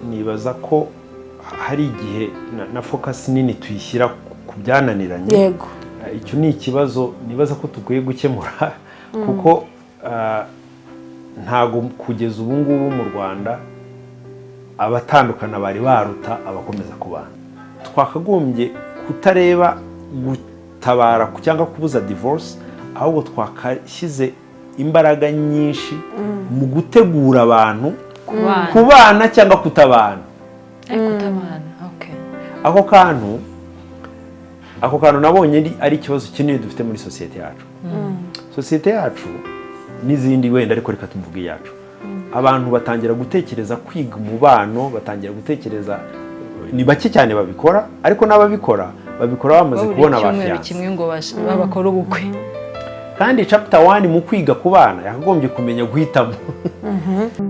nibaza ko hari igihe na focus nini tuyishyira ku byananiranye. Yego. Icyo ni ikibazo nibaza ko tukwiye gukemura kuko ntago kugeza ubu ngubu mu Rwanda abatandukana bari baruta abakomeza kubana. Twakagombye kutareba gutabara cyangwa kubuza divorce, ahubwo twakashyize imbaraga nyinshi mu gutegura abantu kubana cyangwa kutabana. Okay. Ako kantu nabonye ari ikibazo kinini dufite muri societe yacu. Societe yacu n'izindi wenda ariko reka tuvuge yacu. Abantu batangira gutekereza kwiga umubano, batangira gutekereza ni bake cyane babikora, ariko n'ababikora babikora bamaze kubona abafiyanse. Kimwe ngo babakora ubukwe. Kandi chapter 1 mu kwiga kubana yakagombye kumenya guhitamo.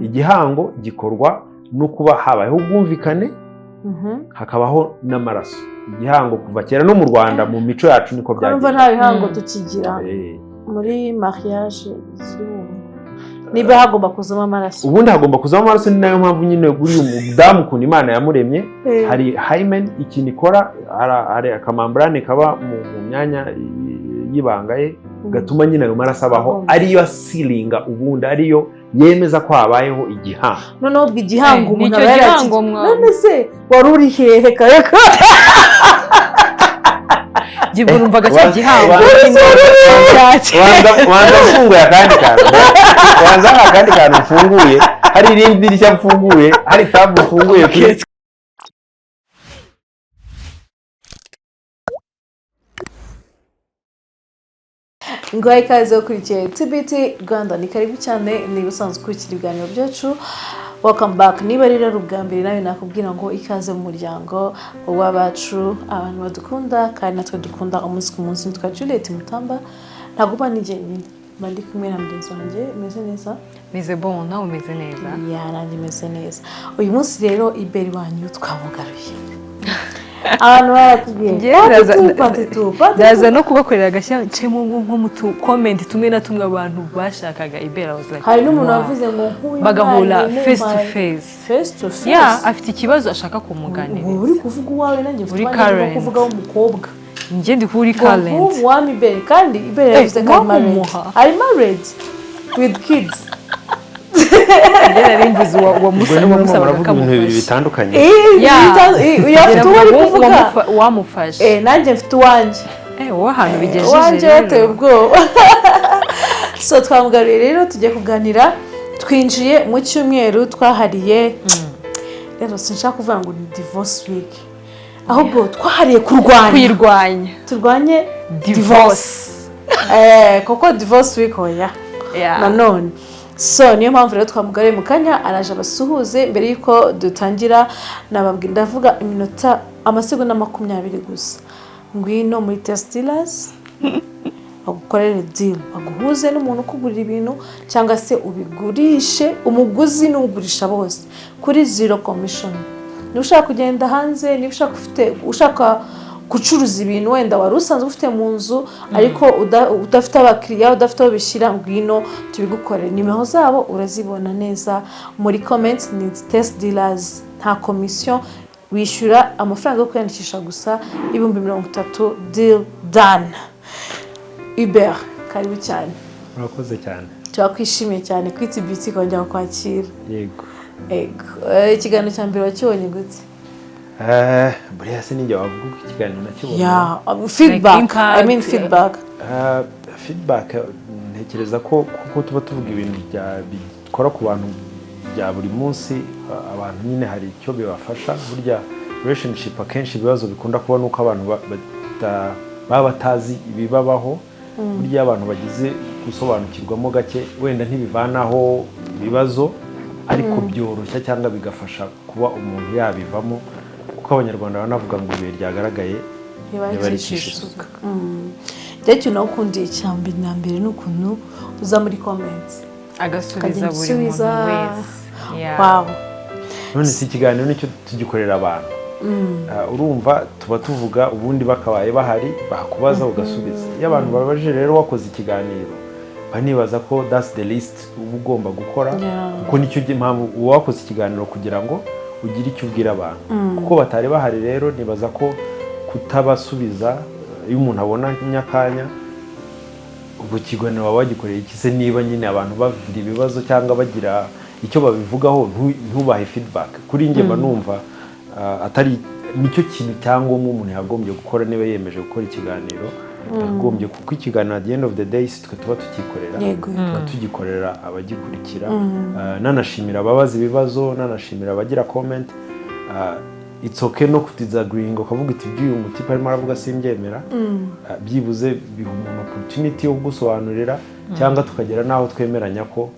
Igihango gikorwa no kuba habayeho ubwumvikane, hakabaho n'amaraso. Igihango kuva kera no mu Rwanda mu mico yacu niko byagiye. Urumva nta bihango tukigira muri mariage z'ubu. Niba hagomba kuzamo amaraso. Ubundi hagomba kuzamo amaraso, ni nayo mpamvu nyine guri umudamu kuntu Imana yamuremye. Hari hymen ikintu ikora, hari akamambrane kaba mu myanya y'ibanga ye gatuma nyine ayo maraso abaho, ariyo sealinga ubundi ariyo yemeza ko habayeho igihango. Noneho ubwo igihango umuntu aba yaragiye. None se wari uri hehe kayaka? Givurumvaga cya gihango. Wanza mfunguye akandi kantu. Wanza akandi kantu mfunguye. Hari irindi dirishya mfunguye, hari tab mfunguye kuri. Ngo ikaze ukurikira TBT Rwanda, ni karibu cyane ni usanzwe ukurikira ibiganiro byacu. Welcome back. Niba rero ubwa mbere nawe nakubwira ngo ikaze mu muryango w'abacu, abantu badukunda kandi natwe dukunda umunsi ku munsi. Nitwa Juliet Mutamba, ntaguba nije nyine bandi kumwe na mugenzi wanjye. Meze neza? Meze bon, nawe umeze neza? Ya, nanjye meze neza. Uyu munsi rero iberi wanyu twamugaruye. Abantu baratubwiye ndaza no kubakorera agashya cemo nko mu comment tumwe na tumwe abantu bashakaga ibera like hari n'umuntu wavuze ngo bagahura face to face. Yeah, afite ikibazo ashaka kumuganira. Uri kuvuga uwawe nanjye mfite kuvuga umukobwa. Njye ndi kuri current. Wami ibere kandi ibere yavuze ko ari married with kids. Ngera rimbuzi wa musaba ibintu bibiri bitandukanye. Uyafite uwari kuvuga wamufashe. Nanjye mfite uwanje. Wowe ahantu bigejeje. Wanje yateye ubwoba. So twamugaruye rero tujye kuganira. Twinjiye mu cyumweru twahariye. Rero sinshaka kuvuga ngo ni divorce week, ahubwo twahariye kwirwanya. Turwanye divorce. Koko divorce week hoya. Nanone. So niyo mpamvu rero twamugariye mu kanya araje abasuhuze mbere yuko dutangira. Nababwira ndavuga iminota amasegonda 20 gusa. Ngwino muri test dealers bagukorere deal, baguhuze n'umuntu ukugurira ibintu cyangwa se ubigurishe umuguzi n'ugurisha bose kuri zero commission. Ni ushaka kugenda hanze, ni ushaka gucuruza ibintu wenda wari usanzwe ufite mu nzu ariko udafite abakiriya, udafite aho bishyira, ngwino tubigukorera. Nimero zabo urazibona neza muri comments. Ni test dealers, nta commission, wishyura amafaranga yo kwiyandikisha gusa 30,000. Deal done. Uber karibu cyane. Murakoze cyane. Twakwishimiye cyane kuri TBT kongera kwakira. Yego. Ikiganiro cya mbere wakibonye gute? Buriya se nijya wavuga ikiganiro nakibonye. Feedback. I mean feedback. Feedback ntekereza ko kuko tuba tuvuga ibintu bikora ku bantu bya buri munsi, abantu nyine hari icyo bibafasha. Burya relationship akenshi ibibazo bikunda kuba nuko abantu baba batazi ibibabaho. Burya abantu bagize gusobanukirwamo gake wenda ntibivanaho ibibazo, ariko byoroshya cyangwa bigafasha kuba umuntu yabivamo, kuko abanyarwanda banavuga ngo ibuye ryagaragaye ntibaricisha isuka. Ndetse nakundiye cyambere na mbere n'ukuntu uza muri comments agasubiza buri muntu wese. Wow. None si ikiganiro nicyo tugikorera abantu. Urumva tuba tuvuga ubundi bakabaye bahari bakubaza ugasubiza. Iyo abantu babaje rero wakoze ikiganiro banibaza ko that's the list uba ugomba gukora, kuko nicyo mpamvu wakoze ikiganiro kugira ngo ugire icyo ubwira abantu kuko batari bahari. Rero nibaza ko kutabasubiza iyo umuntu abona nyakanya ubwo kiganiro baba bagikoreye iki se, niba nyine abantu bafite ibibazo cyangwa bagira icyo babivugaho ntubahe feedback. Kuri njye mba numva atari nicyo kintu cyangwa umuntu yagombye gukora niba yemeje gukora ikiganiro. Yagombye kuko ikiganiro at the end of the day twe tuba tukikorera, tuba tugikorera abagikurikira. Nanashimira ababaza ibibazo, nanashimira abagira comment. It's okay no kutizagreeing ukavuga iti byuyu mutipe arimo aravuga simbyemera. Byibuze biha umuntu opportunity yo gusobanurira cyangwa tukagera naho twemeranya ko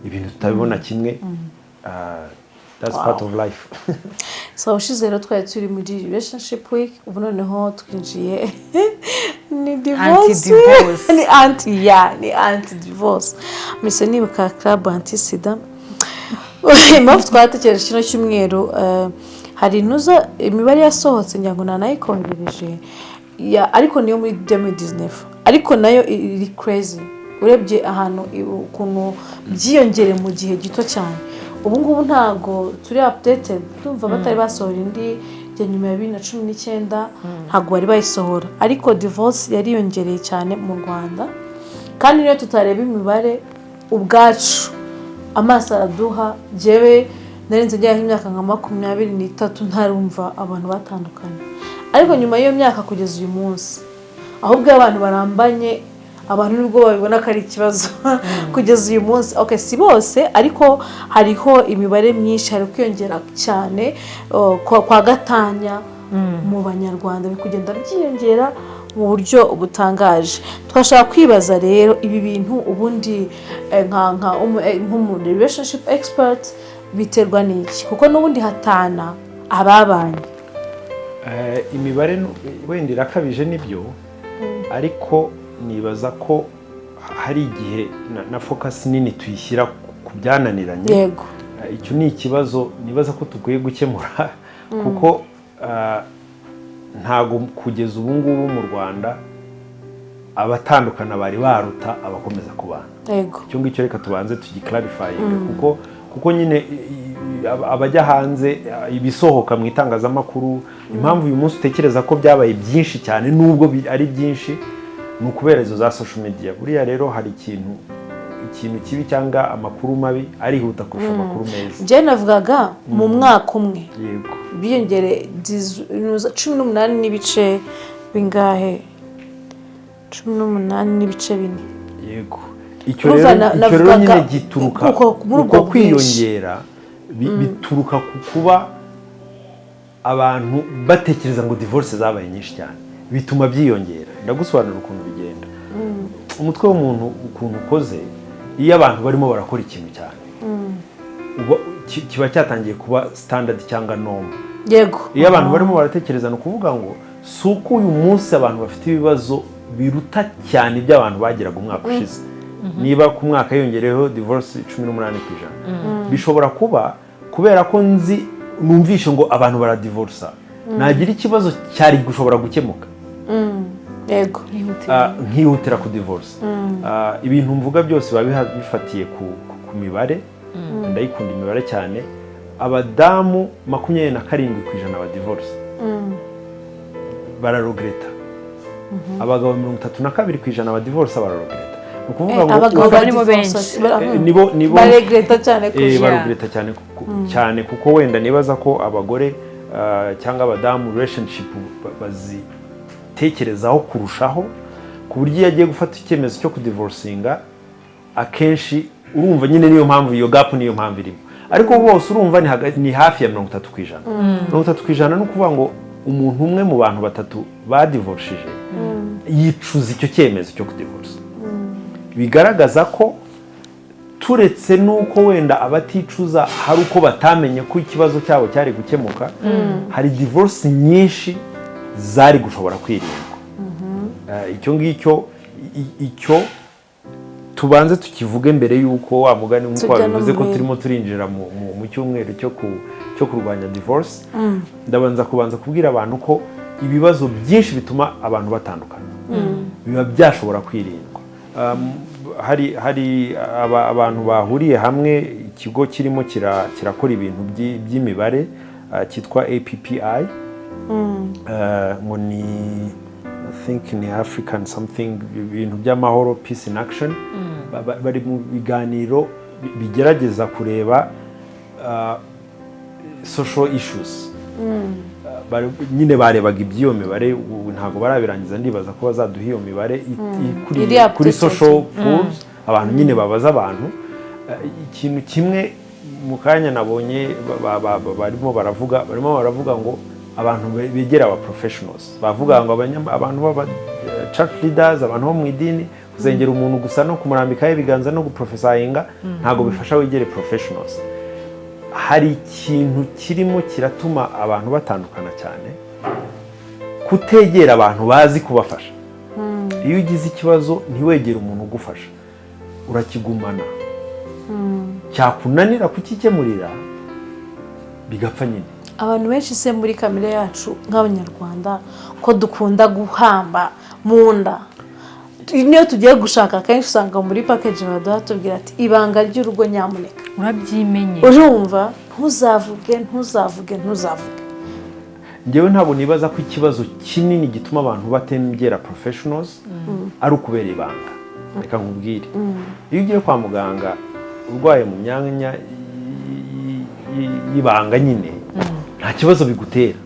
ibintu tutabibona kimwe. That's part of life. So ushize rero twari turi muri relationship week, ubu noneho twinjiye ni divorce. Ni anti divorce. Mise nibuka club anti sida. Impamvu twatekereje kino cyumweru hari nuza imibare yasohotse ngira ngo nanayikongereje ariko niyo muri 2019 ariko nayo iri crazy. Urebye ahantu ukuntu byiyongere mu gihe gito cyane. Ubu ngubu ntago turi updated, tumva batari basohora indi ya nyuma ya 2019 ntago bari bayisohora, ariko divorce yariyongereye cyane mu Rwanda. Kandi niyo tutareba imibare ubwacu amaso araduha. Jewe narenze njya nk'imyaka nka 23 ntarumva abantu batandukanye, ariko nyuma y'iyo myaka kugeza uyu munsi ahubwo abantu barambanye, abantu nubwo babibona ko ari ikibazo kugeza uyu munsi. Okay, si bose ariko hariho imibare myinshi, hari kwiyongera cyane kwa gatanya mu Banyarwanda, bikugenda byiyongera mu buryo butangaje. Twashaka kwibaza rero ibi bintu ubundi nk'umu relationship expert biterwa n'iki, kuko n'ubundi hatana ababanye. Imibare wenda irakabije nibyo, ariko nibaza ko hari igihe na focus nini tuyishyira ku byananiranye. Yego, icyo ni ikibazo nibaza ko tukwiye gukemura kuko ntago kugeza ubu ngubu mu Rwanda abatandukana bari baruta abakomeza kubana. Yego, icyo ngicyo reka tubanze tugiclarifying kuko nyine abajya hanze ibisohoka mu itangazamakuru, impamvu uyu munsi utekereza ko byabaye byinshi cyane nubwo ari byinshi ni ukubera izo za social media. Buriya rero hari ikintu kibi cyangwa amakuru mabi arihuta kurusha amakuru meza. Je navugaga mu mwaka umwe yego biyongere 18 n'ibice bingahe, 18 n'ibice bine. Yego, icyo rero nyine gituruka uko kwiyongera bituruka ku kuba abantu batekereza ngo divorce zabaye nyinshi cyane, bituma byiyongera. Ndagusobanura ukuntu bigenda. Umutwe w'umuntu ukuntu ukoze, iyo abantu barimo barakora ikintu cyane kiba cyatangiye kuba standard cyangwa norm. Yego, iyo abantu barimo baratekereza no kuvuga ngo suko uyu munsi abantu bafite ibibazo biruta cyane iby'abantu bagiraga umwaka ushize. Niba ku mwaka yongereho divorce 18%, bishobora kuba kubera ko numvishe ngo abantu baradivorsa, nagira ikibazo cyari gushobora gukemuka. Yego, nkihutira ku divorce. Ibintu mvuga byose biba bifatiye ku mibare. Ndayikunda imibare cyane. Abadamu 27% ba divorce bararegreta. Abagabo 32% ba divorce bararegreta. Ukuvuga ngo abagabo barimo benshi nibo baregreta cyane baregreta cyane kuko wenda nibaza ko abagore cyangwa abadamu relationship bazitekerezaho kurushaho, ku buryo yagiye gufata icyemezo cyo kudivorcinga akenshi urumva nyine niyo mpamvu iyo gap niyo mpamvu irimo. Ariko bose urumva ni hafi ya 30%. 30% no kuvuga ngo umuntu umwe mu bantu batatu badivorshije yicuza icyo cyemezo cyo kudivorce. Bigaragaza ko turetse nuko wenda abaticuza hari uko batamenye ko ikibazo cyabo cyari gukemuka, hari divorce nyinshi zari gushobora kwirindwa. Icyo ngicyo tubanze tukivuge mbere yuko wa mugani nk'uko bivuze ko turimo turinjira mu cyumweru cyo kurwanya divorce. Ndabanza kubwira abantu ko ibibazo byinshi bituma abantu batandukana biba byashobora kwirindwa. Hari abantu bahuriye hamwe, ikigo kirimo kirakora ibintu by'imibare cyitwa APPI ngo ni I think ni African something ibintu by'amahoro peace in action bari mu biganiro bigerageza kureba social issues nyine barebaga iby'iyo mibare ntabwo barabirangiza ndibaza ko bazaduha iyo mibare kuri social pools abantu nyine babaza abantu ikintu kimwe mu kanya nabonye barimo baravuga ngo abantu begera aba professionals bavuga ngo abantu baba church leaders abantu bo mu idini kuzengera umuntu gusa no kumurambikaho ibiganza no guprofesayinga ntabwo bifasha wegere professionals. Hari ikintu kirimo kiratuma abantu batandukana cyane kutegera abantu bazi kubafasha. Iyo ugize ikibazo ntiwegere umuntu ugufasha urakigumana cyakunanira kukikemurira bigapfa nyine. Abantu benshi se muri kamere yacu nk'abanyarwanda ko dukunda guhamba mu nda, niyo tugiye gushaka kenshi usanga muri package baduha tubwira ati ibanga ry'urugo nyamuneka urabyimenye, urumva ntuzavuge. Njyewe ntabwo nibaza ko ikibazo kinini gituma abantu batengera professionals ari ukubera ibanga. Reka nkubwire, iyo ugiye kwa muganga urwaye mu myanya y'ibanga nyine nta kibazo bigutera.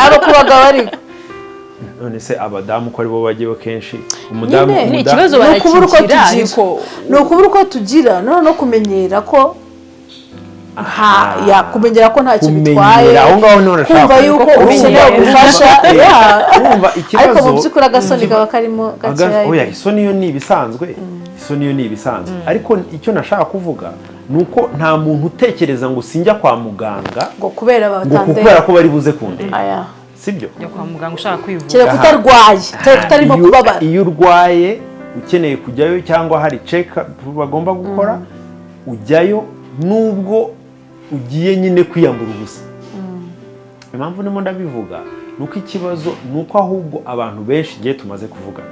Abo kubaga bari none se abadamu ko aribo bagiye kenshi umudamu ni ikibazo barakira ariko no kubura uko tugira no kumenyera ko kumenyera ko ntacyo bitwaye aho ngaho none kumva yuko ukeneye gufasha urumva ikibazo ariko mu by'ukuri agasoni kaba karimo gakeya. Oya isoni yo ni ibisanzwe, ariko icyo nashaka kuvuga nuko nta muntu utekereza ngo sinjya kwa muganga ngo kubera ko bari buze kundeba. Sibyo yo kwa muganga ushaka kwivuza kire kutarwaye kutarimo kubabara. Iyo urwaye ukeneye kujyayo cyangwa hari check bagomba gukora ujyayo nubwo ugiye nyine kwiyambura ubusa. Impamvu ndimo ndabivuga nuko ikibazo nuko ahubwo abantu benshi giye tumaze kuvugana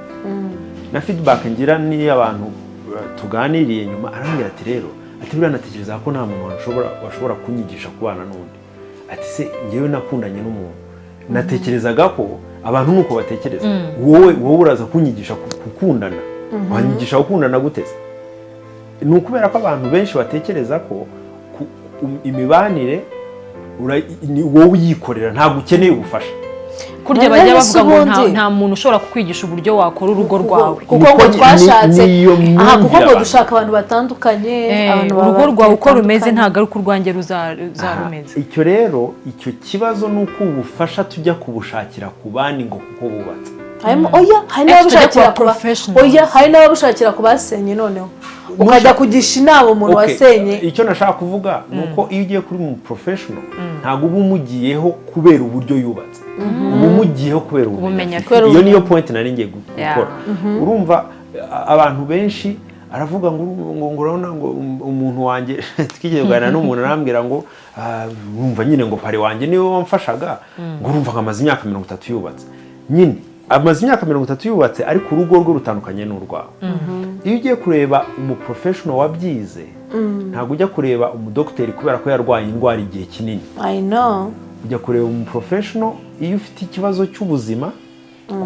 na feedback ngira ni abantu tuganiriye nyuma arambwira ati rero ati buriya natekereza ko nta muntu washobora kunyigisha kubana n'undi. Ati se ngewe nakundanye n'umuntu natekerezaga ko abantu nuko batekereza, wowe uraza kunyigisha gukundana, wanyigisha gukundana guteze. Ni ukubera ko abantu benshi batekereza ko imibanire wowe uyikorera ntabwo ukeneye ubufasha. Kurya bajya bavuga ngo nta muntu ushobora kukwigisha uburyo wakora urugo rwawe kuko ngo twashatse kuko ngo dushaka abantu batandukanye, urugo rwawe uko rumeze ntabwo ari uko urwanjye ruzarumeze. Icyo rero icyo kibazo ni uko ubufasha tujya kubushakira ku bandi ngo kuko bubatse. Hari n'ababushakira ku basenye noneho ukajya kugisha inama umuntu wasenye. Icyo nashaka kuvuga ni uko iyo ugiye kuri mu professional ntabwo uba umugiyeho kubera uburyo yubatse, uba umugiyeho kubera ubumenyi. Iyo niyo point nari ngiye gukora. Urumva abantu benshi aravuga ngo urabona ngo umuntu wanjye twigeze kuganira n'umuntu arambwira ngo urumva nyine ngo pare wanjye niwe wamfashaga ngo urumva nkamaze imyaka 30 yubatse. Nyine amaze imyaka 30 yubatse ariko urugo rwe rutandukanye n'urwawe. Iyo ugiye kureba umu professional wabyize ntabwo ujya kureba umudokiteri kubera ko yarwaye indwara igihe kinini. I know. Ujya kureba umu professional iyo ufite ikibazo cy'ubuzima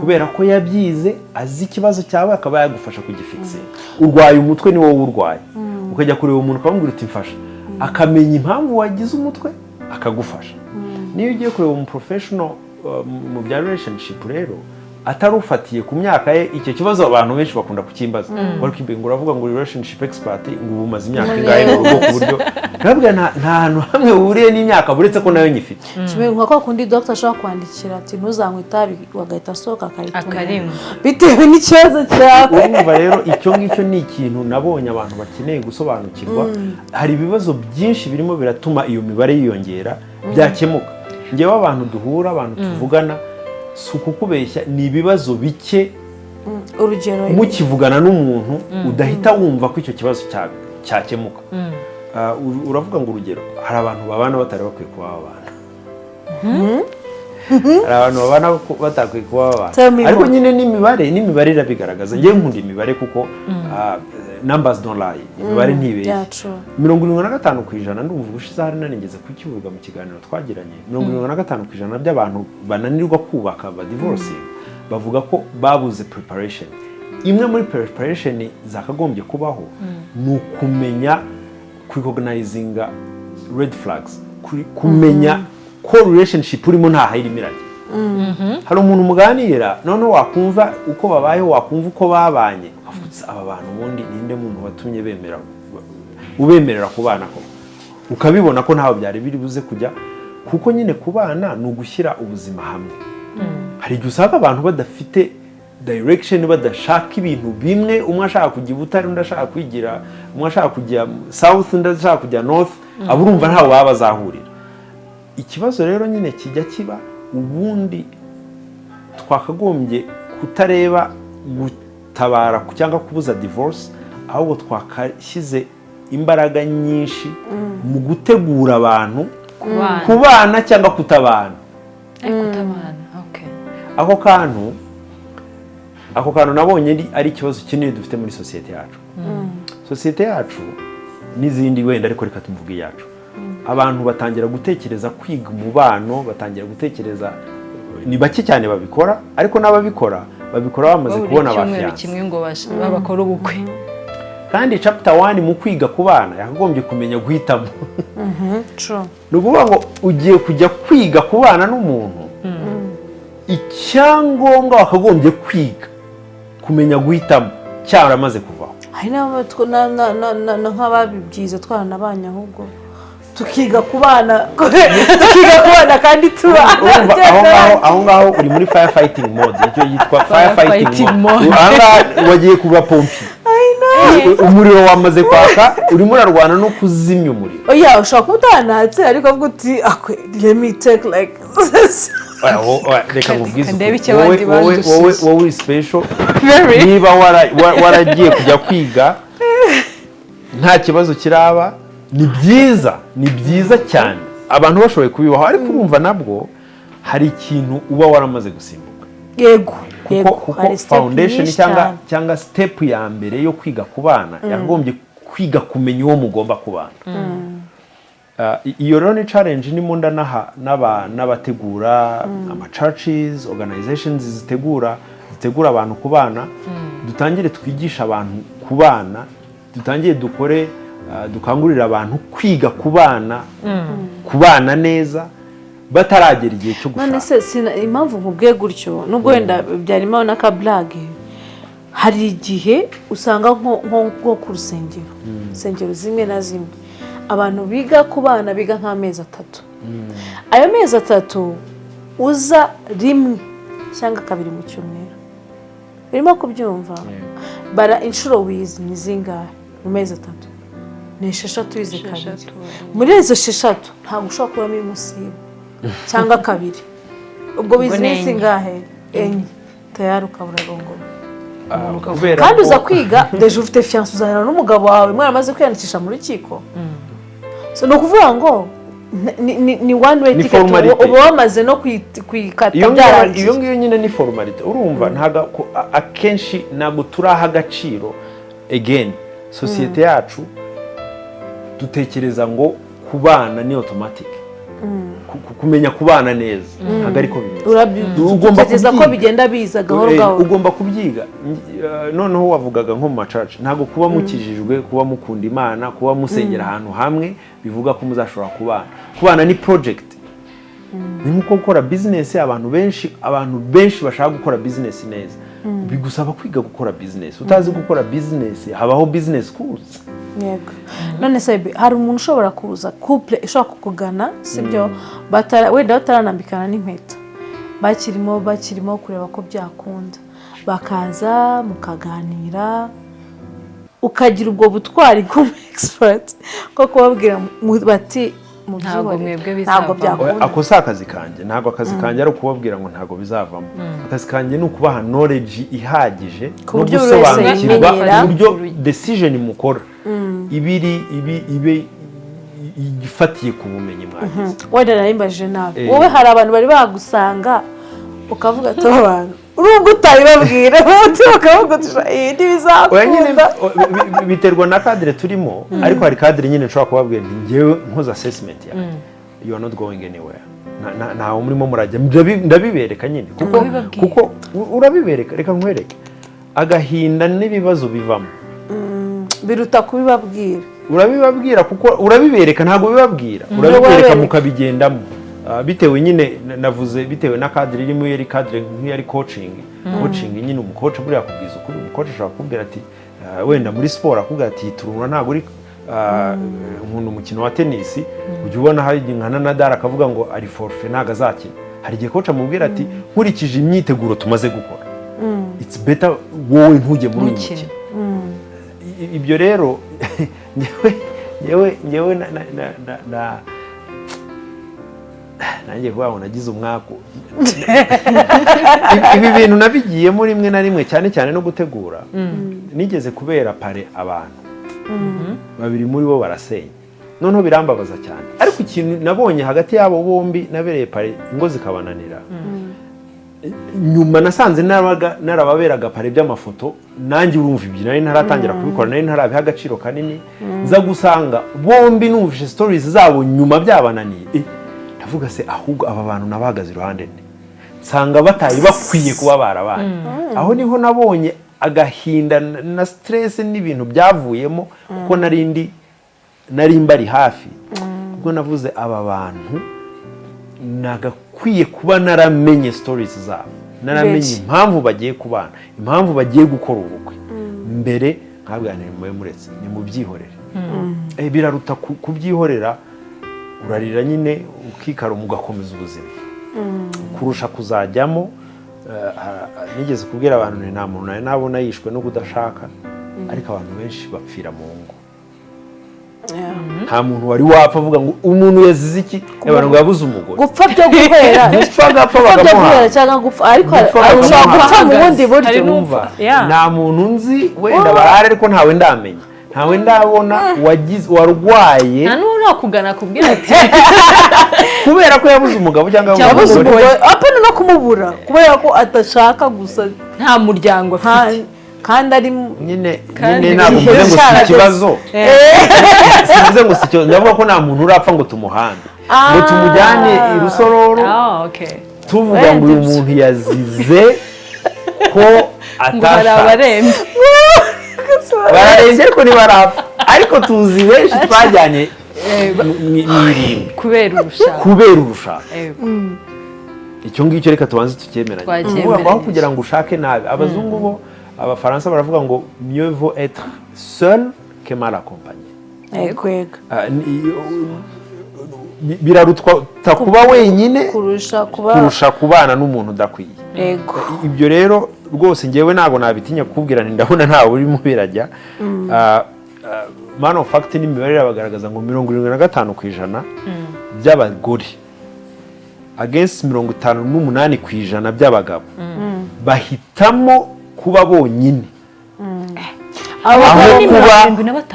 kubera ko yabyize azi ikibazo cyawe akaba yagufasha kugifixa. Urwaye umutwe ni wowe urwaye, ukajya kureba umuntu ukamubwira uti mfasha, akamenya impamvu wagize umutwe akagufasha. Niyo ugiye kureba umu professional mu bya relationship rero atarufatiye ku myaka ye, icyo kibazo abantu benshi bakunda kukimbaza. Ngo uravuga ngo relationship expert ngo umaze imyaka ingahe mu rugo ku buryo nabwo nta hantu hamwe uhuriye n'imyaka buretse ko nayo nyifite. Kimwe nka kwa kundi doctor ashaka kwandikira ati ntuzanywe itabi wagahita soka akarimwe bitewe n'ikibazo cyawe. Urumva rero icyo ngicyo ni ikintu nabonye abantu bakeneye gusobanukirwa. Hari ibibazo byinshi birimo biratuma iyo mibare yiyongera byakemuka. Ngewe abantu duhura abantu tuvugana si ukukubeshya ni ibibazo bike. Urugero mukivugana n'umuntu udahita wumva ko icyo kibazo cyakemuka. Uravuga ngo urugero hari abantu babana batari bakwiye kuba babana. Hari abantu babana batakwiye kuba babana ariko nyine n'imibare irabigaragaza. Ngewe nkunda imibare kuko numbers don't lie, imibare ntibeshye. 75% ndumva ubushize hari nanigeze kukivuga mu kiganiro twagiranye. 75% by'abantu bananirwa kubaka ba divorce bavuga ko babuze preparation. Imwe muri preparation zakagombye kubaho ni ukumenya recognizing red flags, kumenya ko relationship urimo nta hayimiranye. Hari umuntu muganira noneho wakumva uko babayeho, wakumva uko babanye, ukavuga aba bantu ubundi ninde muntu watumye ubemerera kubana ko, ukabibona ko ntaho byari biri buze kujya, kuko nyine kubana ni ugushyira ubuzima hamwe. Hari igihe usanga abantu badafite direction, badashaka ibintu bimwe, umwe ashaka kujya Butare, undi ashaka kwigira, umwe ashaka kujya south, undi ashaka kujya north, aburumva ntaho baba bazahurira. Ikibazo rero nyine kijya kiba, ubundi twakagombye kutareba gutabara cyangwa kubuza divorce, ahubwo twakashyize imbaraga nyinshi mu gutegura abantu kubana cyangwa kutabana. Ako kantu nabonye ari ikibazo kinini dufite muri societe yacu. Societe yacu n'izindi wenda ariko reka tumuvuge yacu. Abantu batangira gutekereza kwiga umubano, batangira gutekereza, ni bake cyane babikora, ariko n'ababikora babikora bamaze kubona abafiyanse kimwe ngo babakora ubukwe. Kandi chapter 1 mu kwiga kubana yakagombye kumenya guhitamo. Ni ukuvuga ngo ugiye kujya kwiga kubana n'umuntu, icyangombwa wakagombye kwiga kumenya guhitamo cyaramaze kuvaho. Hari nk'ababibyize twaranabanye ahubwo tukiga kubana kandi tuba aho ngaho uri muri firefighting mode, icyo yitwa firefighting mode. Wagiye kuba pompi, umuriro wamaze kwaka, urimo urarwana no kuzimya umuriro. Oya, ushaka kutanatse ariko avuga uti let me take like this. Reka nkubwize wowe uri special. Niba waragiye kujya kwiga nta kibazo kiraba, ni byiza cyane abantu bashoboye kubibaho, ariko urumva nabwo hari ikintu uba waramaze gusimbuka. Yego, kuko foundation cyangwa step ya mbere yo kwiga kubana yagombye kwiga kumenya uwo mugomba kubana. Iyo rero ni challenge nimo ndanaha n'abategura ama churches, organizations zitegura abantu kubana. Dutangire twigisha abantu kubana, dutangire dukangurira abantu kwiga kubana neza bataragera igihe cyo gushaka. None se impamvu nkubwiye gutyo, nubwo wenda byarimo n'akablage, hari igihe usanga nko ku rusengero, insengero zimwe na zimwe abantu biga kubana biga nk'amezi 3. Ayo mezi 3 uza rimwe cyangwa 2 mu cyumweru. Birimo kubyumva bara inshuro wize ni zingahe mu mezi 3? Ni 6 wize kabiri. Muri izo 6 ntabwo ushobora kuramo imusiba cyangwa 2. Ubwo wize ni zingahe? Enye. Tayari ukabura rongo. Kandi uza kwiga deje ufite fiance uzana n'umugabo wawe mwaramaze kwiyandikisha mu rukiko. So no kuvuga ngo ni one way ticket uba wamaze no kwikata byarangiye. Iyo ngiyo nyine ni formality. Urumva ntaga akenshi ntabwo turaha agaciro. Again, societe yacu dutekereza ngo kubana ni automatic. Kumenya kubana neza ntago ariko bimeze. Ugomba ko bigenda biza gahoro gahoro. Ugomba kubyiga. Noneho wavugaga nko mu church, ntago kuba mukijijwe, kuba mukunda Imana, kuba musengera ahantu hamwe bivuga ko muzashobora kubana ni project. Ni nko gukora business. Abantu benshi bashaka gukora business neza, bigusaba kwiga gukora business. Utazi gukora business habaho business schools. Yego. None se hari umuntu ushobora kuza couple ishaka kukugana, sibyo? Wenda bataranambikana n'impeta, bakirimo kureba ko byakunda, bakaza mukaganira, ukagira ubwo butwari nk'umu expert ko kubabwira bati ntabwo byakunda. Ako si akazi kanjye, ntabwo akazi kanjye ari ukubabwira ngo ntabwo bizavamo. Akazi kanjye ni ukubaha knowledge ihagije no gusobanukirwa uburyo decision mukora ibe igifatiye ku bumenyi mwagize. Wenda narimbaje nabi wowe, hari abantu bari bagusanga ukavuga ati abantu urumva utayibabwira bakavuga ati iyi ntibizakunda biterwa na kadire turimo ariko hari kadire nyine nshobora kubabwira nti ngewe nkoze assessment yawe you are not going anywhere ntawe murimo murajya ndabibereka nyine kuko urabibereka reka nkwereke agahinda n'ibibazo bivamo biruta kubibabwira urabibabwira kuko urabibereka ntabwo bibabwira urabibereka mukabigendamo bitewe nyine navuze bitewe na kadire irimo yari kadire nk'iyari coaching nyine umukoci buriya akubwiza ukuri umukoci ashobora kukubwira ati wenda muri siporo akubwira ati turunga ntabwo uri nkunda umukino wa tenisi ujya ubona hari nka Nadal akavuga ngo ari forfait ntabwo azakina hari igihe coach amubwira ati nkurikije imyiteguro tumaze gukora it's better wowe ntujye muri uyu mukino ibyo rero ngewe nanjye kuba ngo nagize umwaku ibi bintu nabigiyemo rimwe na rimwe cyane cyane no gutegura nigeze kubera pare abantu babiri muri bo barasenya noneho birambabaza cyane ariko ikintu nabonye hagati yabo bombi nabereye pare ingo zikabananira nyuma nasanze narababeraga pare by'amafoto nanjye urumva ibyo nari ntaratangira kubikora nari ntarabiha agaciro kanini nza gusanga bombi numvise stories zabo nyuma byabananiye ndavuga se ahubwo aba bantu nabahagaze iruhande nde nsanga batari bakwiye kuba barabaye aho niho nabonye agahinda na stress n'ibintu byavuyemo kuko nari mbari hafi ubwo navuze aba bantu nagakwiye kuba naramenye stories zabo naramenye impamvu bagiye kubana impamvu bagiye gukora ubukwe mbere nkabwanira mwe muretse ni mu byihorere biraruta kubyihorera urarira nyine ukikaruma ugakomeza ubuzima kurusha kuzajyamo nigeze kubwira abantu nta muntu nari nabona yishwe no kudashaka ariko abantu benshi bapfira mu ngo nta muntu wari wapfa avuga ngo umuntu yazize iki abantu ngo yabuze umugore gupfa byo guhera gupfa bagamuha cyangwa gupfa ariko ushobora gupfa mu bundi buryo nta muntu nzi wenda barahari ariko ntawe ndamenya ntawe ndabona warwaye nta n'uwo nakugana kubwira ati kubera ko yabuze umugabo cyangwa yabuze umugore apana no kumubura kubera ko atashaka gusa nta muryango afite kandi ari nyine ntabwo mvuze ngo si ikibazo simvuze ngo si ikibazo ndavuga ko nta muntu urapfa ngo tumuhande ngo tumujyane i Rusororo tuvuga ngo uyu muntu yazize ko atashaka bararenze ariko ntibarapfa ariko tuzi benshi twajyanye mw'irimbi kubera urushaka icyo ngicyo reka tubanze tucyemeranye uvuga ngo aho kugira ngo ushake nabi abazungu bo abafaransa baravuga ngo mieux vaut être seul que mal accompagné birarutwa kuba wenyine kurusha kubana n'umuntu udakwiye ibyo rero rwose ngewe ntabwo nabitinya kukubwira ndabona ntawe urimo birajya man of fact n'imibare irabagaragaza ngo 75% by'abagore against 58% by'abagabo bahitamo kuba bonyine aho kuba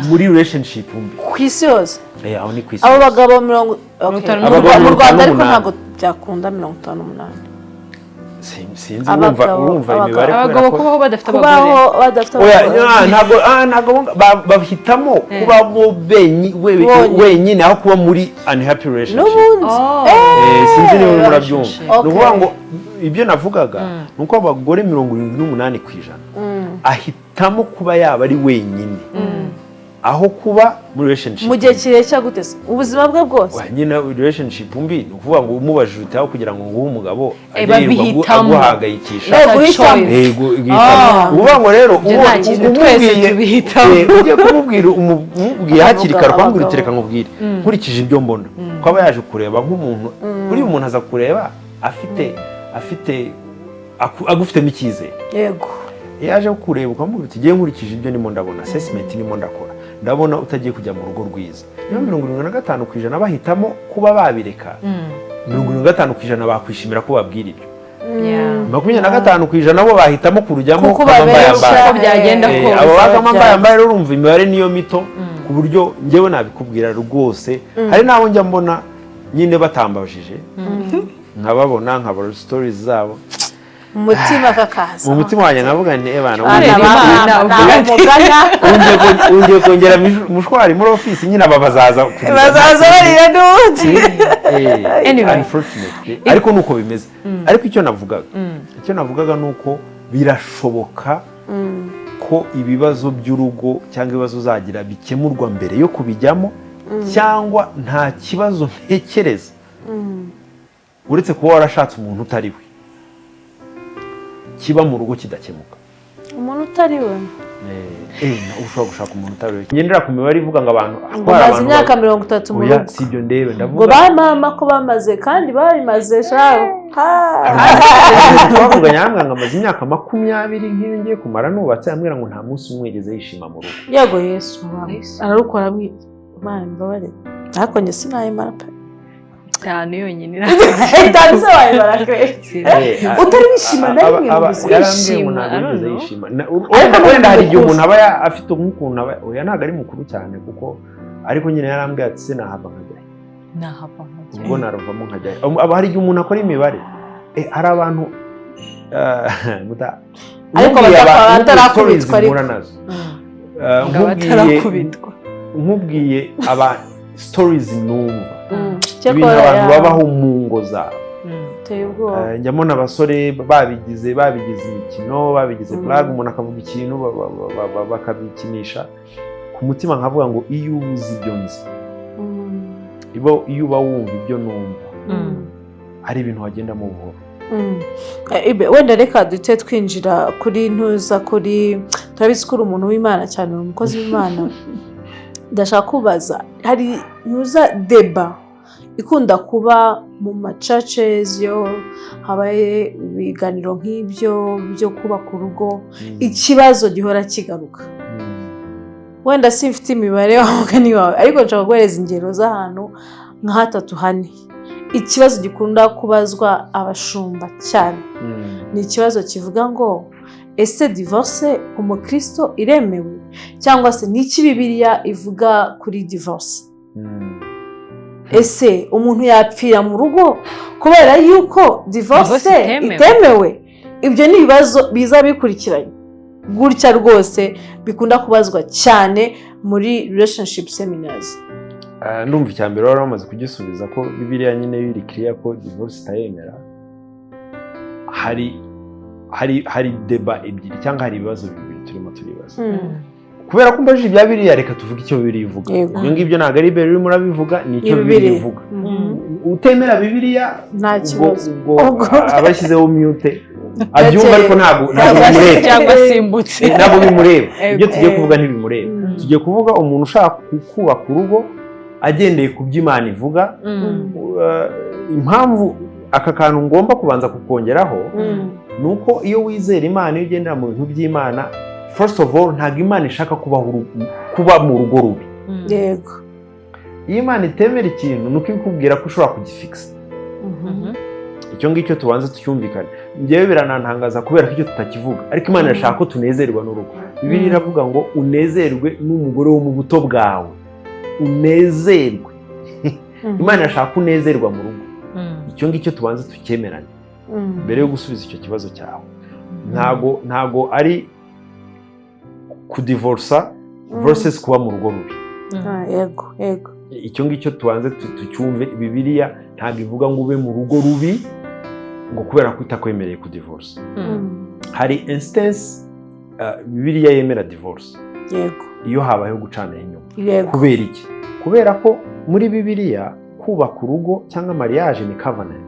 muri relationship ku isi yose aho ni ku isi abo bagabo mu Rwanda ariko ntabwo byakunda 58 sinzi urumva imibare abagabo kubaho badafite abagore ntabwo bahitamo kuba wenyine aho kuba muri unhappy relationship sinzi niba murabyumva ni ukuvuga ngo ibyo navugaga ni uko abagore 78% ahitamo kuba yaba ari wenyine aho kuba muri relationship mu gihe kirekire gutese ubuzima bwe bwose nyine relationship mbi ni ukuvuga ngo umubajije utaho kugira ngo nguhe umugabo aguhangayikisha uvuga ngo rero ugiye kumubwira umubwiye hakiri kare ukamubwira uti reka nkubwire nkurikije ibyo mbona ko aba yaje kureba nk'umuntu buriya umuntu aza kureba agufitemo icyizere yego yaje kureba ukamubwira uti ngiye nkurikije ibyo ndimo ndabona assessment ndimo ndakora ndabona utagiye kujya mu rugo rwiza niyo 75% bahitamo kuba babireka 75% bakwishimira ko babwira ibyo 25% bo bahitamo kurujyamo kuko babesha byagenda ko abo bagamambaye rero urumva imibare niyo mito ku buryo ngewe nabikubwira rwose hari nabo njya mbona nyine batambajije nkababona nkabara stories zabo mu mutima kakaza mu mutima wanjye nkavuga nti ebana ungiye kongera mushwari muri office nyine aba bazaza barira n'ubundi unfortunately ariko nuko bimeze ariko icyo navugaga nuko birashoboka ko ibibazo by'urugo cyangwa ibibazo uzagira bikemurwa mbere yo kubijyamo cyangwa nta kibazo ntekereza uretse kuba warashatse umuntu utari we kiba mu rugo kidakemuka. Umuntu utari we ushobora gushaka umuntu utari we ngendera ku mibare ivuga ngo abantu bamaze imyaka 30 mu rugo si ibyo ndebe ndavuga ngo bamama ko bamaze kandi barimaze shaho twavuga nyamwe ngo amaze imyaka 20 nk'iyo ngiye kumara nubatse ambwira ngo nta munsi umwe yigeze yishima mu rugo. Yego Yesu ararukora Imana mbabare ariko njye sinayimara pe cyane yonyine itanze wayibara kwese utari bishima na rimwe mu buzima yishima wenda hari igihe umuntu aba afite nk'ukuntu aba oya ntago ari mukuru cyane kuko ariko nyine yarambwiye ati se nahava nkajya ubwo naravamo nkajya aba hari igihe umuntu akora imibare hari abantu ariko batarakubitwa nkubwiye aba stories numva ibintu abantu babaho mu ngo zabo njya mbona abasore babigize imikino babigize flag umuntu akavuga ikintu bakabikinisha ku mutima nkavuga ngo iyo ubuze ibyo nzi iyo uba wumva ibyo numva ari ibintu wagendamo buhoro. Wenda reka duhite twinjira kuri ntuza kuri turabizi ko uri umuntu w'Imana cyane uri umukozi w'Imana ndashaka kubaza hari ntuza deba ikunda kuba mu churches yo habaye ibiganiro nk'ibyo byo kubaka urugo ikibazo gihora kigaruka wenda simfite imibare wamugani wawe ariko nshaka guhereza ingero z'ahantu nka 3-4 ikibazo gikunda kubazwa abashumba cyane ni ikibazo kivuga ngo ese divorce umukristo iremewe cyangwa se niki Bibiliya ivuga kuri divorce ese umuntu yapfira mu rugo kubera yuko divorce itemewe ibyo ni ibibazo biza bikurikiranye gutya rwose bikunda kubazwa cyane muri relationship seminars. Ndumva icyambere wari bamaze kugisubiza ko Bibiliya nyine biri clear ko divorce itayemera. Hari deba ebyiri cyangwa hari ibibazo bibiri turimo turibaza kubera ko mbajije ibya Bibiliya reka tuvuge icyo Bibiliya ivuga ibyo ngibyo ntabwo ari Bibiliya urimo urabivuga ni icyo Bibiliya ivuga utemera Bibiliya nta kibazo abashyizeho mute abyumva ariko ntabwo bimureba cyangwa simbutse ntabwo bimureba ibyo tugiye kuvuga ntibimureba tugiye kuvuga umuntu ushaka kubaka urugo agendeye ku by'Imana ivuga impamvu aka kantu ngomba kubanza kukongeraho nuko iyo wizera Imana iyo ugendera mu bintu by'Imana first of all ntabwo Imana ishaka kuba mu rugo rubi yego iyo Imana itemera ikintu nuko ikubwira ko ushobora kugifixa icyo ngicyo tubanza tucyumvikane njyewe biranantangaza kubera ko icyo tutakivuga ariko Imana irashaka ko tunezerwa n'urugo Bibiliya iravuga ngo unezerwe n'umugore wo mu buto bwawe unezerwe Imana irashaka unezerwa mu rugo icyo ngicyo tubanza tucyemeranye mbere yo gusubiza icyo kibazo cyawe ntago ari kudivorsa versus kuba mu rugo rubi yego icyo ngicyo tubanze tucyumve Bibiliya ntabwo ivuga ngo ube mu rugo rubi ngo kubera ko itakwemereye kudivorsa hari instance Bibiliya yemera divorce yego iyo habayeho gucana inyuma kubera iki kubera ko muri Bibiliya kubaka urugo cyangwa mariage ni covenant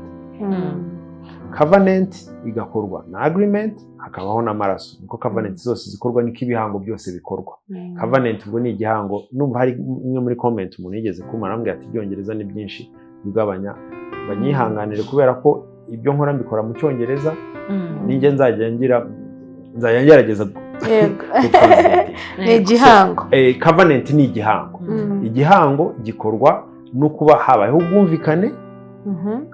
covenant igakorwa na agreement hakabaho n'amaraso niko covenant zose zikorwa niko ibihango byose bikorwa covenant ubwo ni igihango numva hari imwe muri comment umuntu yigeze kumara ambwira ati ibyongereza ni byinshi bigabanya banyihanganire kubera ko ibyo nkora mbikora mu cyongereza ninjye nzajya ngerageza ni igihango covenant ni igihango gikorwa no kuba habayeho ubwumvikane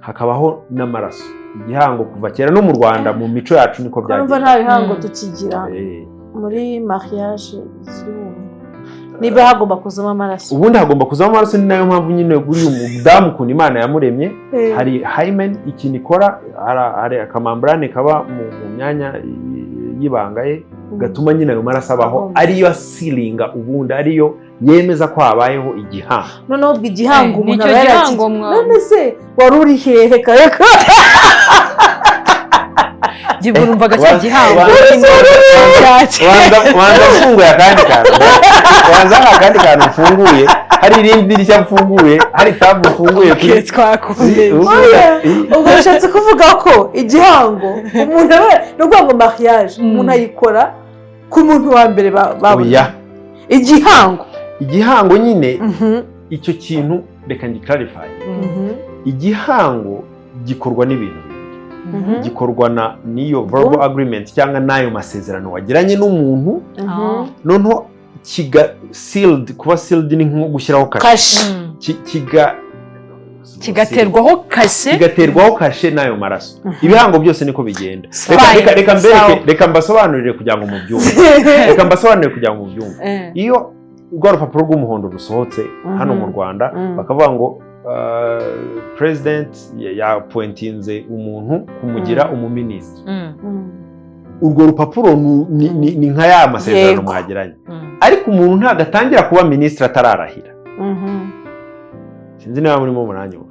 hakabaho n'amaraso igihango kuva kera no mu Rwanda mu mico yacu niko byagiye nta bihango tukigira muri mariage niba hagomba kuzamo amaraso ubundi hagomba kuzamo amaraso ni nayo mpamvu nyine kuri uyu mudamu ukuntu Imana yamuremye hari hymen ikintu ikora hari akamambrane kaba mu myanya y'ibanga ye gatuma nyine ayo maraso abaho ariyo asilinga ubundi ariyo yemeza ko habayeho igihango noneho ubwo igihango umuntu aba yarakiye none se wari uri hehe kareka Numvaga cya gihango wanza ufunguye akandi kantu wanza akandi kantu ufunguye hari irindi dirishya mfunguye hari tabu ufunguye kuri twakunde ubwo bishatse kuvuga ko igihango umuntu no kuvuga ngo mariage umuntu ayikora ku muntu wa mbere oya igihango nyine icyo kintu reka ngikarify igihango gikorwa n'ibintu gikorwa niyo verbal agreement cyangwa nayo masezerano wagiranye n'umuntu noneho sealed kuba sealed ni nko gushyiraho kashe kigaterwaho kashe nayo maraso ibihango byose niko bigenda reka mbasobanurire kugira ngo mubyumve iyo urwo rupapuro rw'umuhondo rusohotse hano mu Rwanda bakavuga ngo president yapointinze umuntu kumugira umuminisitiri urwo rupapuro ni nka ya masezerano mwagiranye ariko umuntu ntabwo atangira kuba minisitiri atararahira sinzi niba murimo muranyumva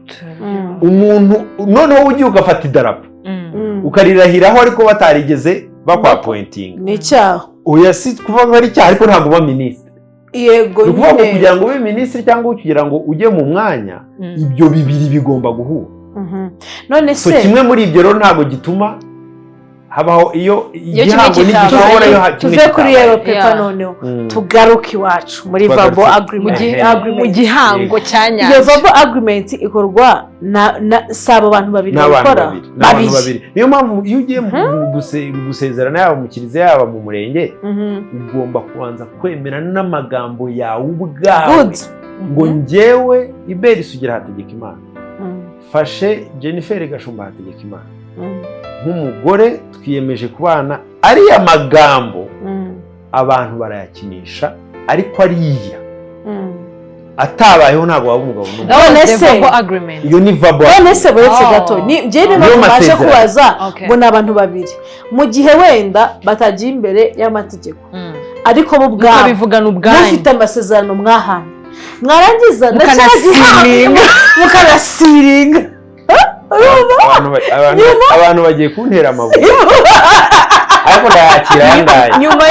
umuntu noneho ugiye ugafata idarapo ukarirahiraho ariko batarigeze bakwapointinga ni icyaha oya si kuvuga ngo ari icyaha ariko ntabwo uba minisitiri yego nyine kugira ngo ube minisitiri cyangwa kugira ngo ujye mu mwanya ibyo bibiri bigomba guhura none se kimwe muri ibyo rero ntabwo gituma habaho iyo igihango n'igishobora yo tuve kuri yero pepa noneho tugaruke iwacu muri verbal agreement mu gihango cyanya iyo verbal agreement ikorwa saba abantu babiri bakora babiri niyo mpamvu iyo ugiye gusezerana yaba mu kiliziya yaba mu murenge ugomba kubanza kwemera n'amagambo yawe ubwawe ngo njyewe Iberi Sugira hategeka Imana fashe Jennifer Gashumba hategeka Imana nk'umugore twiyemeje kubana ariya magambo abantu barayakinisha ariko ariya atabayeho ntabwo waba umugabo iyo ni verbal none se buretse gato njye niba baje kubaza ngo ni abantu babiri mu gihe wenda batagiye imbere y'amategeko ariko bo ubwabo mufite amasezerano mwahanye mwarangiza mukanasiringa abantu bagiye kuntera amabuye ariko ndayakira ayangaya nyuma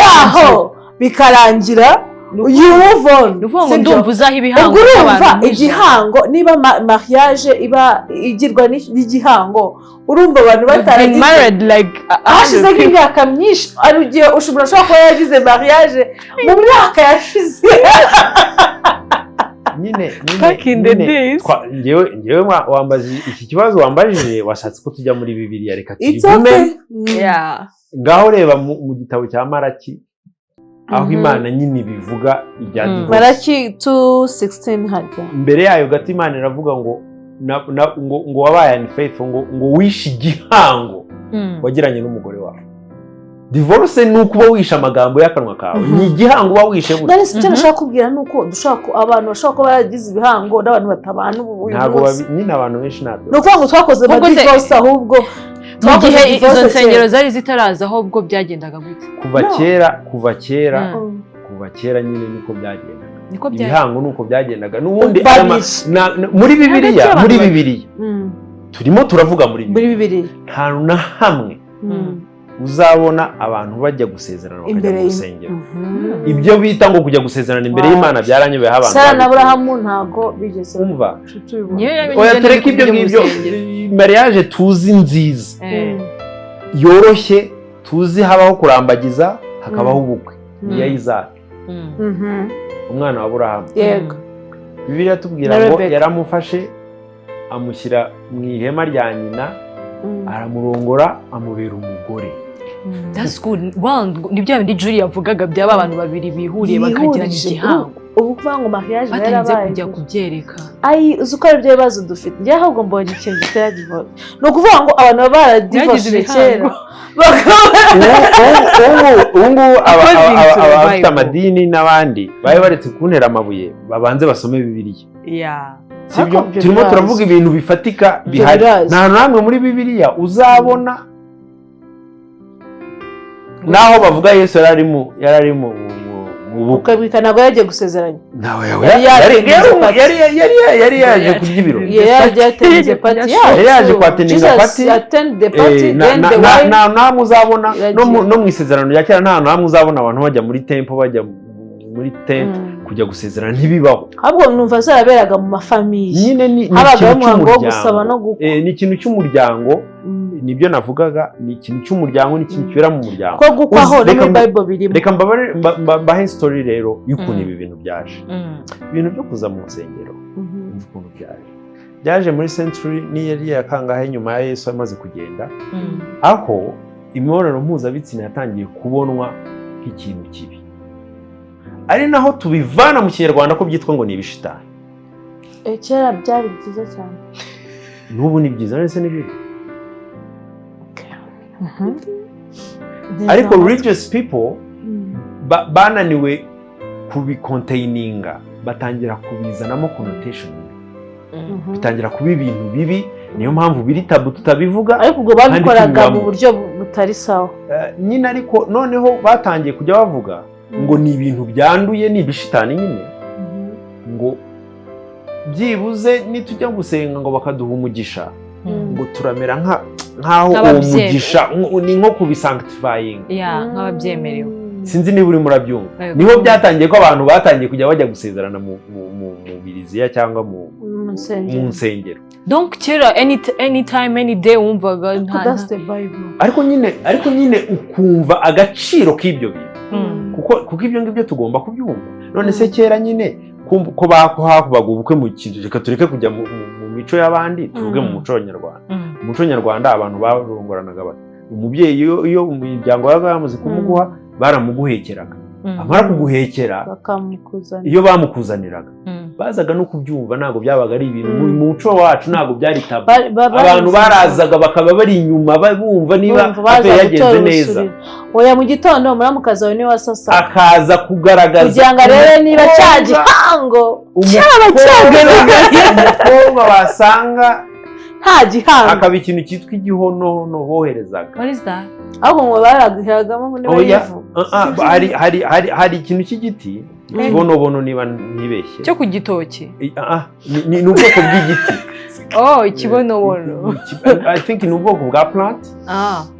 yaho bikarangira you move on ndumva uzaho ibihango urumva igihango niba mariage iba igirwa n'igihango urumva abantu bataragize hashize nk'imyaka myinshi arugiye ushobora kuba yagize mariage mu myaka yashize nyine ngewe wambaje iki kibazo wambajije washatse ko tujya muri Bibiliya reka tubivume ngaho reba mu gitabo cya Maraki aho Imana nyine bivuga ibya divorce Maraki 2:16 hajya mbere yayo gato Imana iravuga ngo wabaye unfaithful ngo wishe igihango wagiranye n'umugore wawe divorce ni ukuba wishe amagambo y'akanwa kawe ni igihango uba wishe gutya nari icyo nashaka kubwira ni uko dushaka abantu bashaka kuba baragize ibihango n'abantu batabana ubu ntabwo nyine abantu benshi ntabwo ni ukuvuga ngo twakoze divorce ahubwo mu gihe izo nsengero zari zitaraza ahubwo byagendaga gute kuva kera nyine niko byagendaga ibihango nuko byagendaga n'ubundi muri Bibiliya turimo turavuga muri Bibiliya nta na hamwe uzabona abantu bajya gusezerana bakajya mu rusengero ibyo bita ngo kujya gusezerana imbere y'Imana byaranyobeye abantu Sara na Aburahamu ntago bigeze umva oya tereka ibyo ngibyo mariage tuzi nziza yoroshye tuzi habaho kurambagiza hakabaho ubukwe niya Isaac umwana wa Aburahamu yego Bibiliya tubwira ngo yaramufashe amushyira mu ihema rya nyina aramurongora amubera umugore that's good. Well, nibyo bindi Julie yavugaga byaba abantu babiri bihuriye bakagirana igihango. ubu kuvuga ngo mariage batarinze kujya kubyereka uzi ko ari byo bibazo dufite njye ahubwo mbonye ikintu gitera divorce ni ukuvuga ngo abantu baba baradivorce kera ubu ngubu abafite amadini n'abandi bari baretse kuntera amabuye babanze basome bibiliya sibyo turimo turavuga ibintu bifatika bihari nta hantu hamwe muri bibiliya uzabona naho bavuga Yesu yari mu bukwe ntabwo yagiye gusezeranya yari yaje kurya ibiro yari yaje kwateninga pati nta hantu hamwe uzabona no mu isezerano rya kera nta hantu hamwe uzabona abantu bajya muri tempo bajya muri tente kujya gusezerana ntibibaho ahubwo numva zaraberaga mu mafamiye nyine habaga umuhango wo gusaba no gukwa ni ikintu cy'umuryango nibyo navugaga ni ikintu cy'umuryango ni ikintu kibera mu muryango ko gukwaho no muri Bible birimo reka mbahe story rero y'ukuntu ibi bintu byaje ibintu byo kuza mu nsengero ukuntu byaje muri century niyari yakangahe nyuma ya Yesu amaze kugenda aho imibonano mpuzabitsina yatangiye kubonwa nk'ikintu kibi ari naho tubivana mu kinyarwanda ko byitwa ngo ni ibishitani kera byari byiza cyane n'ubu ni byiza ndetse n'ibindi ariko religious people bananiwe kubikontaininga batangira kubizanamo connotation bitangira kuba ibintu bibi niyo mpamvu biri tabu tutabivuga ariko ubwo babikoraga mu buryo butari sawa nyine ariko noneho batangiye kujya bavuga ngo ni ibintu byanduye ni ibishitani nyine ngo byibuze nitujya gusenga ngo bakaduha umugisha ngo turamera nk'aho uwo mugisha ni nko kubisanctifying nk'ababyemerewe sinzi niba uri murabyumva niho byatangiye ko abantu batangiye kujya bajya gusezerana mu biriziya cyangwa mu nsengero donc kera anytime any day wumvaga ariko nyine ukumva agaciro k'ibyo bintu kuko ibyo ngibyo tugomba kubyumva none se kera nyine ko hakubaga ubukwe mu kintu reka tureke kujya mu mico y'abandi tuvuge mu muco nyarwanda mu muco nyarwanda abantu barongoranaga umubyeyi iyo mu miryango yabaga yamaze kumuguha baramuguhekeraga amara kuguhekera iyo bamukuzaniraga bazaga no kubyumva ntabwo byabaga ari ibintu mu muco wacu ntabwo byari tabu abantu barazaga bakaba bari inyuma bumva niba yagenze neza oya mu gitondo muramukazi wawe niwe wasasa akaza kugaragaza kugira ngo arebe niba cya gihango cyaba cyagaragaye umukobwa wasanga nta gihango akaba ikintu cyitwa igihonono boherezaga ahubwo ngo baragihagamo ngo niba yivu hari ikintu cy'igiti ikibonobono niba ntibeshye cyo ku gitoki ni ubwoko bw'igiti ikibonobono I think ni ubwoko bwa plant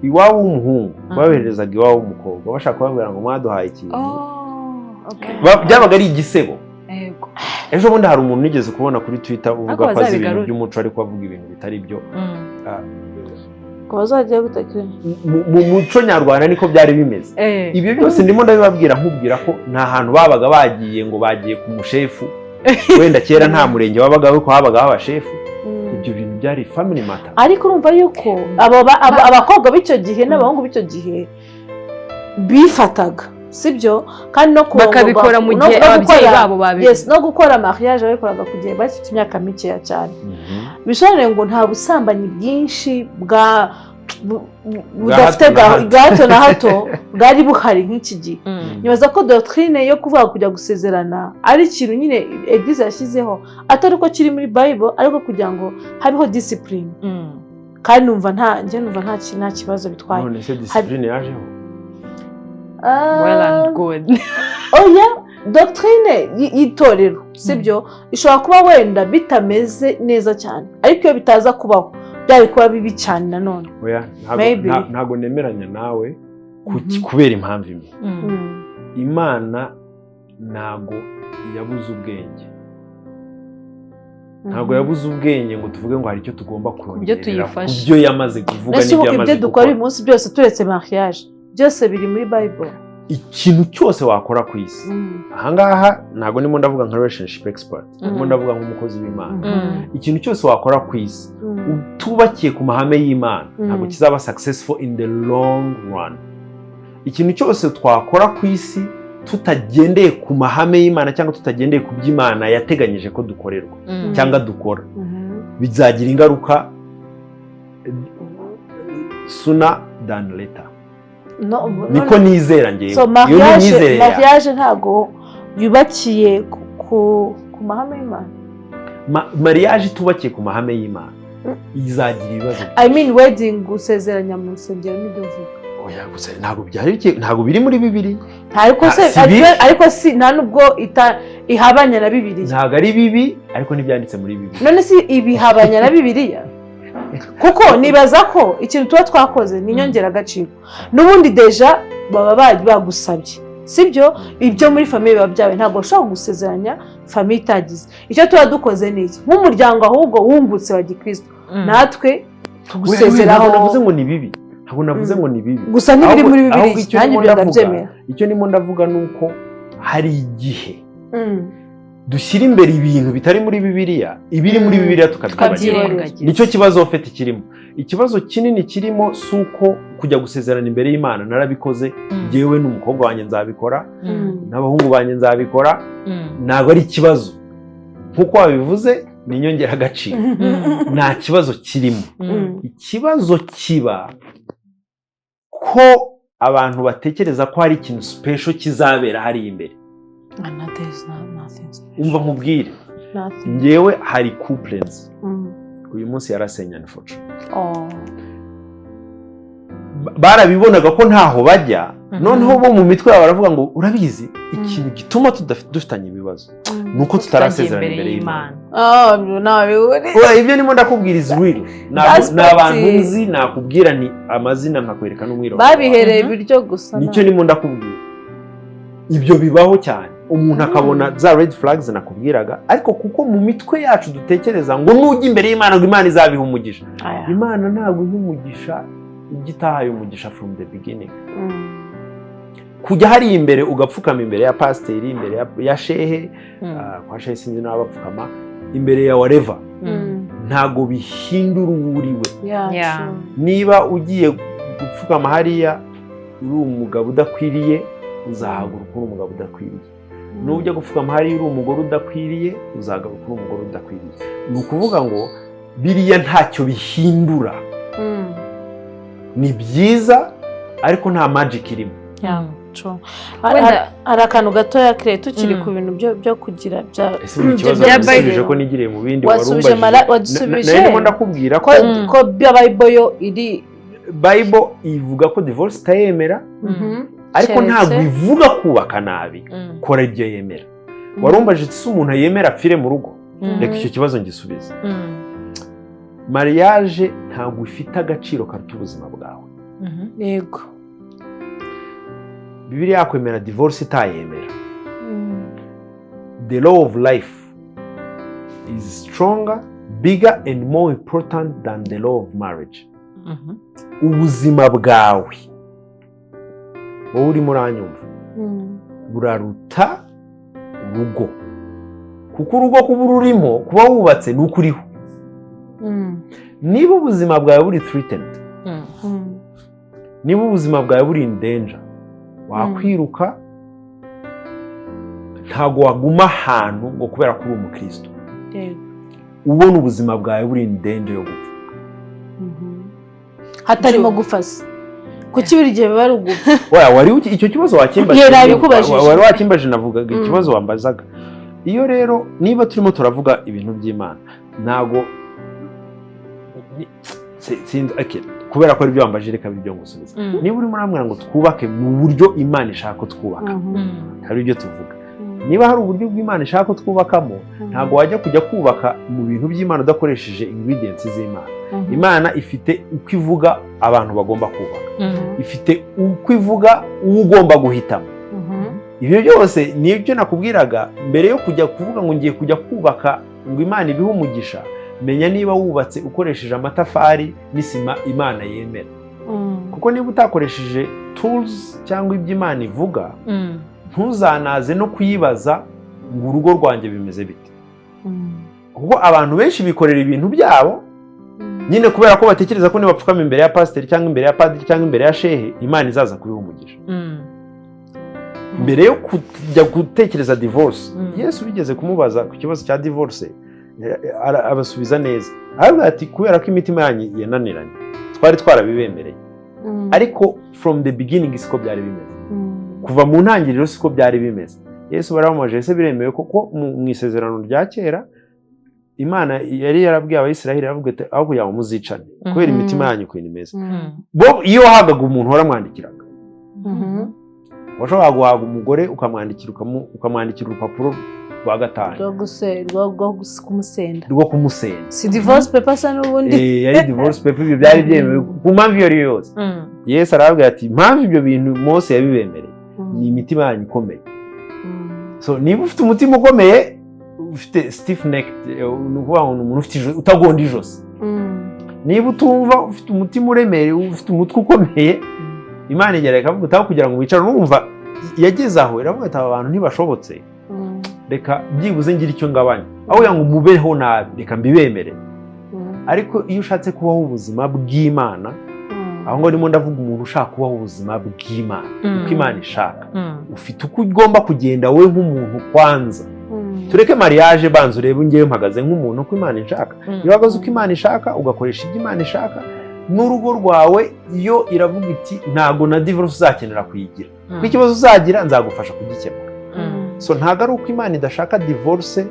iwabo w'umuhungu baboherezaga iwabo w'umukobwa bashaka kubabwira ngo mwaduhaye ikintu byabaga ari igisebo ejo bundi hari umuntu nigeze kubona kuri Twitter uvuga ko azi ibintu by'umuco ariko avuga ibintu bitari byo bazajya gutakira mu muco nyarwanda niko byari bimeze ibyo byose ndimo ndabibabwira nkubwira ko nta hantu babaga bagiye ngo bagiye ku mushefu wenda kera nta murenge wabaga ko habaga abashefu ibyo bintu byari family matter ariko urumva yuko abakobwa b'icyo gihe n'abahungu b'icyo gihe bifataga sibyo kandi no bakabikora mu gihe ababyeyi babo yes no gukora mariage babikoraga ku gihe bafite imyaka mikeya cyane bisobanuye ngo nta busambanyi bwinshi budafite gato na hato bwari buhari nk'iki gihe nibaza ko doctrine yo kuvuga kujya gusezerana ari ikintu nyine eglise yashyizeho atari uko kiri muri Bible ariko kugira ngo habeho discipline kandi numva nta kibazo bitwaye none se discipline yajeho well and good oya doctrine y'itorero sibyo ishobora kuba wenda bitameze neza cyane ariko iyo bitaza kubaho byari kuba bibi cyane nanone oya ntabwo nemeranya nawe kubera impamvu imwe Imana ntabwo yabuze ubwenge ntabwo yabuze ubwenge ngo tuvuge ngo hari icyo tugomba kongerera ku byo yamaze kuvuga n'ibyo yamaze ibyo dukora uyu munsi byose turetse mariage byose biri muri Bible ikintu cyose wakora ku isi ahangaha ntabwo ndimo ndavuga nka relationship expert ndimo ndavuga nk'umukozi w'Imana ikintu cyose wakora ku isi utubakiye ku mahame y'Imana ntabwo kizaba successful in the long run ikintu cyose twakora ku isi tutagendeye ku mahame y'Imana cyangwa tutagendeye ku by'Imana yateganyije ko dukorerwa cyangwa dukora, bizagira ingaruka sooner than later. Niko nizera ngewe. So mariage ntago yubakiye ku mahame y'Imana. Mariage tubakiye ku mahame y'Imana izagira ibibazo. I mean wedding, gusezeranya mu rusengero n'ibyo vuga. Oya gusa ntabwo biri muri Bibiliya. Ariko si nta nubwo ihabanya na Bibiliya. Ntabwo ari bibi ariko ntibyanditse muri Bibiliya. None si ibihabanya na Bibiliya? Kuko nibaza ko ikintu tuba twakoze ni inyongeragaciro. N'ubundi deja baba bagusabye, sibyo? Ibyo muri famille biba byawe, ntabwo ushobora gusezeranya famille itagize. Icyo tuba dukoze ni iki? Nk'umuryango ahubwo wungutse wa Gikristo, natwe tugusezeraho. Navuze ngo ni bibi. Ntabwo navuze ngo ni bibi. Gusa ntibiri muri Bibiliya, nanjye birabyemera. Icyo nimo ndavuga nuko hari igihe dushyira imbere ibintu bitari muri Bibiliya, ibiri muri Bibiliya tukabyirengagiza. Nicyo kibazo ufite kirimo. Ikibazo kinini kirimo suko kujya gusezerana imbere y'Imana. Narabikoze jewe n'umukobwa wanjye nzabikora, n'abahungu banjye nzabikora. Ntabwo ari ikibazo nkuko wabivuze, ni inyongeragaciro. Nta kibazo kirimo. Ikibazo kiba ko abantu batekereza ko hari ikintu special kizabera hari imbere. Umva nkubwire, ngewe hari couples uyu munsi yarasenyana fortune. Barabibonaga ko ntaho bajya, noneho bo mu mitwe yabo baravuga ngo urabizi ikintu gituma dufitanye ibibazo nuko tutarasezerana imbere y'Imana. Ibyo nimo ndakubwira is real. N'abantu nzi nakubwira ni amazina nkakwereka n'umwiro. Babihereye ibiryo gusa. Nicyo nimo ndakubwira. Ibyo bibaho cyane. Umuntu akabona za red flags nakubwiraga, ariko kuko mu mitwe yacu dutekereza ngo nujya imbere y'Imana ngo Imana izabiha umugisha. Imana ntabwo iha umugisha igitahaye umugisha from the beginning. Kujya hari imbere ugapfukama imbere ya pasiteri, imbere ya shehe, kwa shehe sinzi n'abapfukama, imbere ya whatever, ntago bihindura uwuriwe. Niba ugiye gupfukama hariya uri umugabo udakwiriye, uzahaguruka uri umugabo udakwiriye. Nujya gupfukama hariya uri umugore udakwiriye, uzagaruka uri umugore udakwiriye. Ni ukuvuga ngo biriya ntacyo bihindura. Ni byiza ariko nta magic irimo. Hari akantu gatoya kire tukiri ku bintu byo kugira byasubije ko nigiriye mu bindi wadusubije. Nari ndakubwira ko Bible yo iri Bible ivuga ko divorce itayemera, ariko ntabwo ivuga kubaka nabi. Kora ibyo yemera. Warumbaje ati umuntu yemera apfire mu rugo. Reka icyo kibazo ngisubize. Mariage ntabwo ifite agaciro karuta ubuzima bwawe. Yego. Bibiliya yakwemera divorce itayemera. The law of life is stronger, bigger and more important than the law of marriage. Ubuzima bwawe wowe uri muranyumva buraruta urugo, kuko urugo kuba ururimo, kuba wubatse ni ukuriho. Niba ubuzima bwawe buri threatened, niba ubuzima bwawe buri in danger, wakwiruka. Ntago waguma ahantu ngo kubera ko uri umukristo ubona ubuzima bwawe buri in danger yo gupfa. Hatarimo gufasa kuki buri gihe bari ugupfa. Wari icyo kibazo wari wakimbaje navugaga ikibazo wambazaga. Iyo rero niba turimo turavuga ibintu by'Imana, ntago kubera ko ari byo wambaje reka bibyo ngusubiza. Niba urimo uramwira ngo twubake mu buryo Imana ishaka ko twubaka, hari ibyo tuvuga. Niba hari uburyo bw'Imana ishaka ko twubakamo, ntago wajya kujya kubaka mu bintu by'Imana udakoresheje ingredients z'Imana. Imana ifite uko ivuga abantu bagomba kubaka, ifite uko ivuga uwo ugomba guhitamo. Ibyo byose nibyo nakubwiraga mbere yo kujya kuvuga ngo ngiye kujya kubaka ngo Imana ibihe umugisha. Menya niba wubatse ukoresheje amatafari n'isima Imana yemera. Kuko niba utakoresheje tools cyangwa ibyo Imana ivuga, ntuzanaze no kuyibaza ngo urugo rwanjye bimeze bite. Kuko abantu benshi bikorera ibintu byabo nyine kubera ko batekereza ko nibapfukama imbere ya pasiteri cyangwa imbere ya padiri cyangwa imbere ya shehe Imana izaza kubiha umugisha. mbere yo kujya gutekereza divorce Yesu bigeze kumubaza ku kibazo cya divorce abasubiza neza aravuga ati kubera ko imitima yanyu yananiranye twari twarabibemereye ariko from the beginning siko byari bimeze kuva mu ntangiriro siko byari bimeze Yesu baramumaje ese biremewe koko mu isezerano rya kera Imana yari yarabwiye Abayisiraheli aravuga ati aho kugira ngo muzicane kubera imitima yanyu uko imeze bo iyo wahagaga umuntu waramwandikiraga washobora guhaga umugore ukamwandikira urupapuro rwa gatanu rwo kumusenda si divorce paper sa n'ubundi yari divorce paper ibyo byari byemewe ku mpamvu iyo ari yose Yesu aravuga ati impamvu ibyo bintu Mose yabibemereye ni imitima yanyu ikomeye so niba ufite umutima ukomeye ufite stiff neck ni ukuvuga ngo umuntu ufite utagonda ijosi niba utumva ufite umutima uremereye ufite umutwe ukomeye Imana igera ikavuga utaho kugira ngo wicare urumva yageze aho iravuga ati aba bantu ntibashobotse reka byibuze ngira icyo ngabanya aho yangu mubeho nabi reka mbibemere ariko iyo ushatse kubaho ubuzima bw'Imana aho ngo ndimo ndavuga umuntu ushaka kubaho ubuzima bw'Imana uko Imana ishaka ufite uko ugomba kugenda we nk'umuntu kwanza tureke mariage banza urebe ngewe mpagaze nk'umuntu uko Imana ishaka iyo uhagaze uko Imana ishaka ugakoresha ibyo Imana ishaka n'urugo rwawe iyo iravuga iti ntago na divorce uzakenera kuyigira kuko ikibazo uzagira nzagufasha kugikemura so ntago ari uko Imana idashaka divorce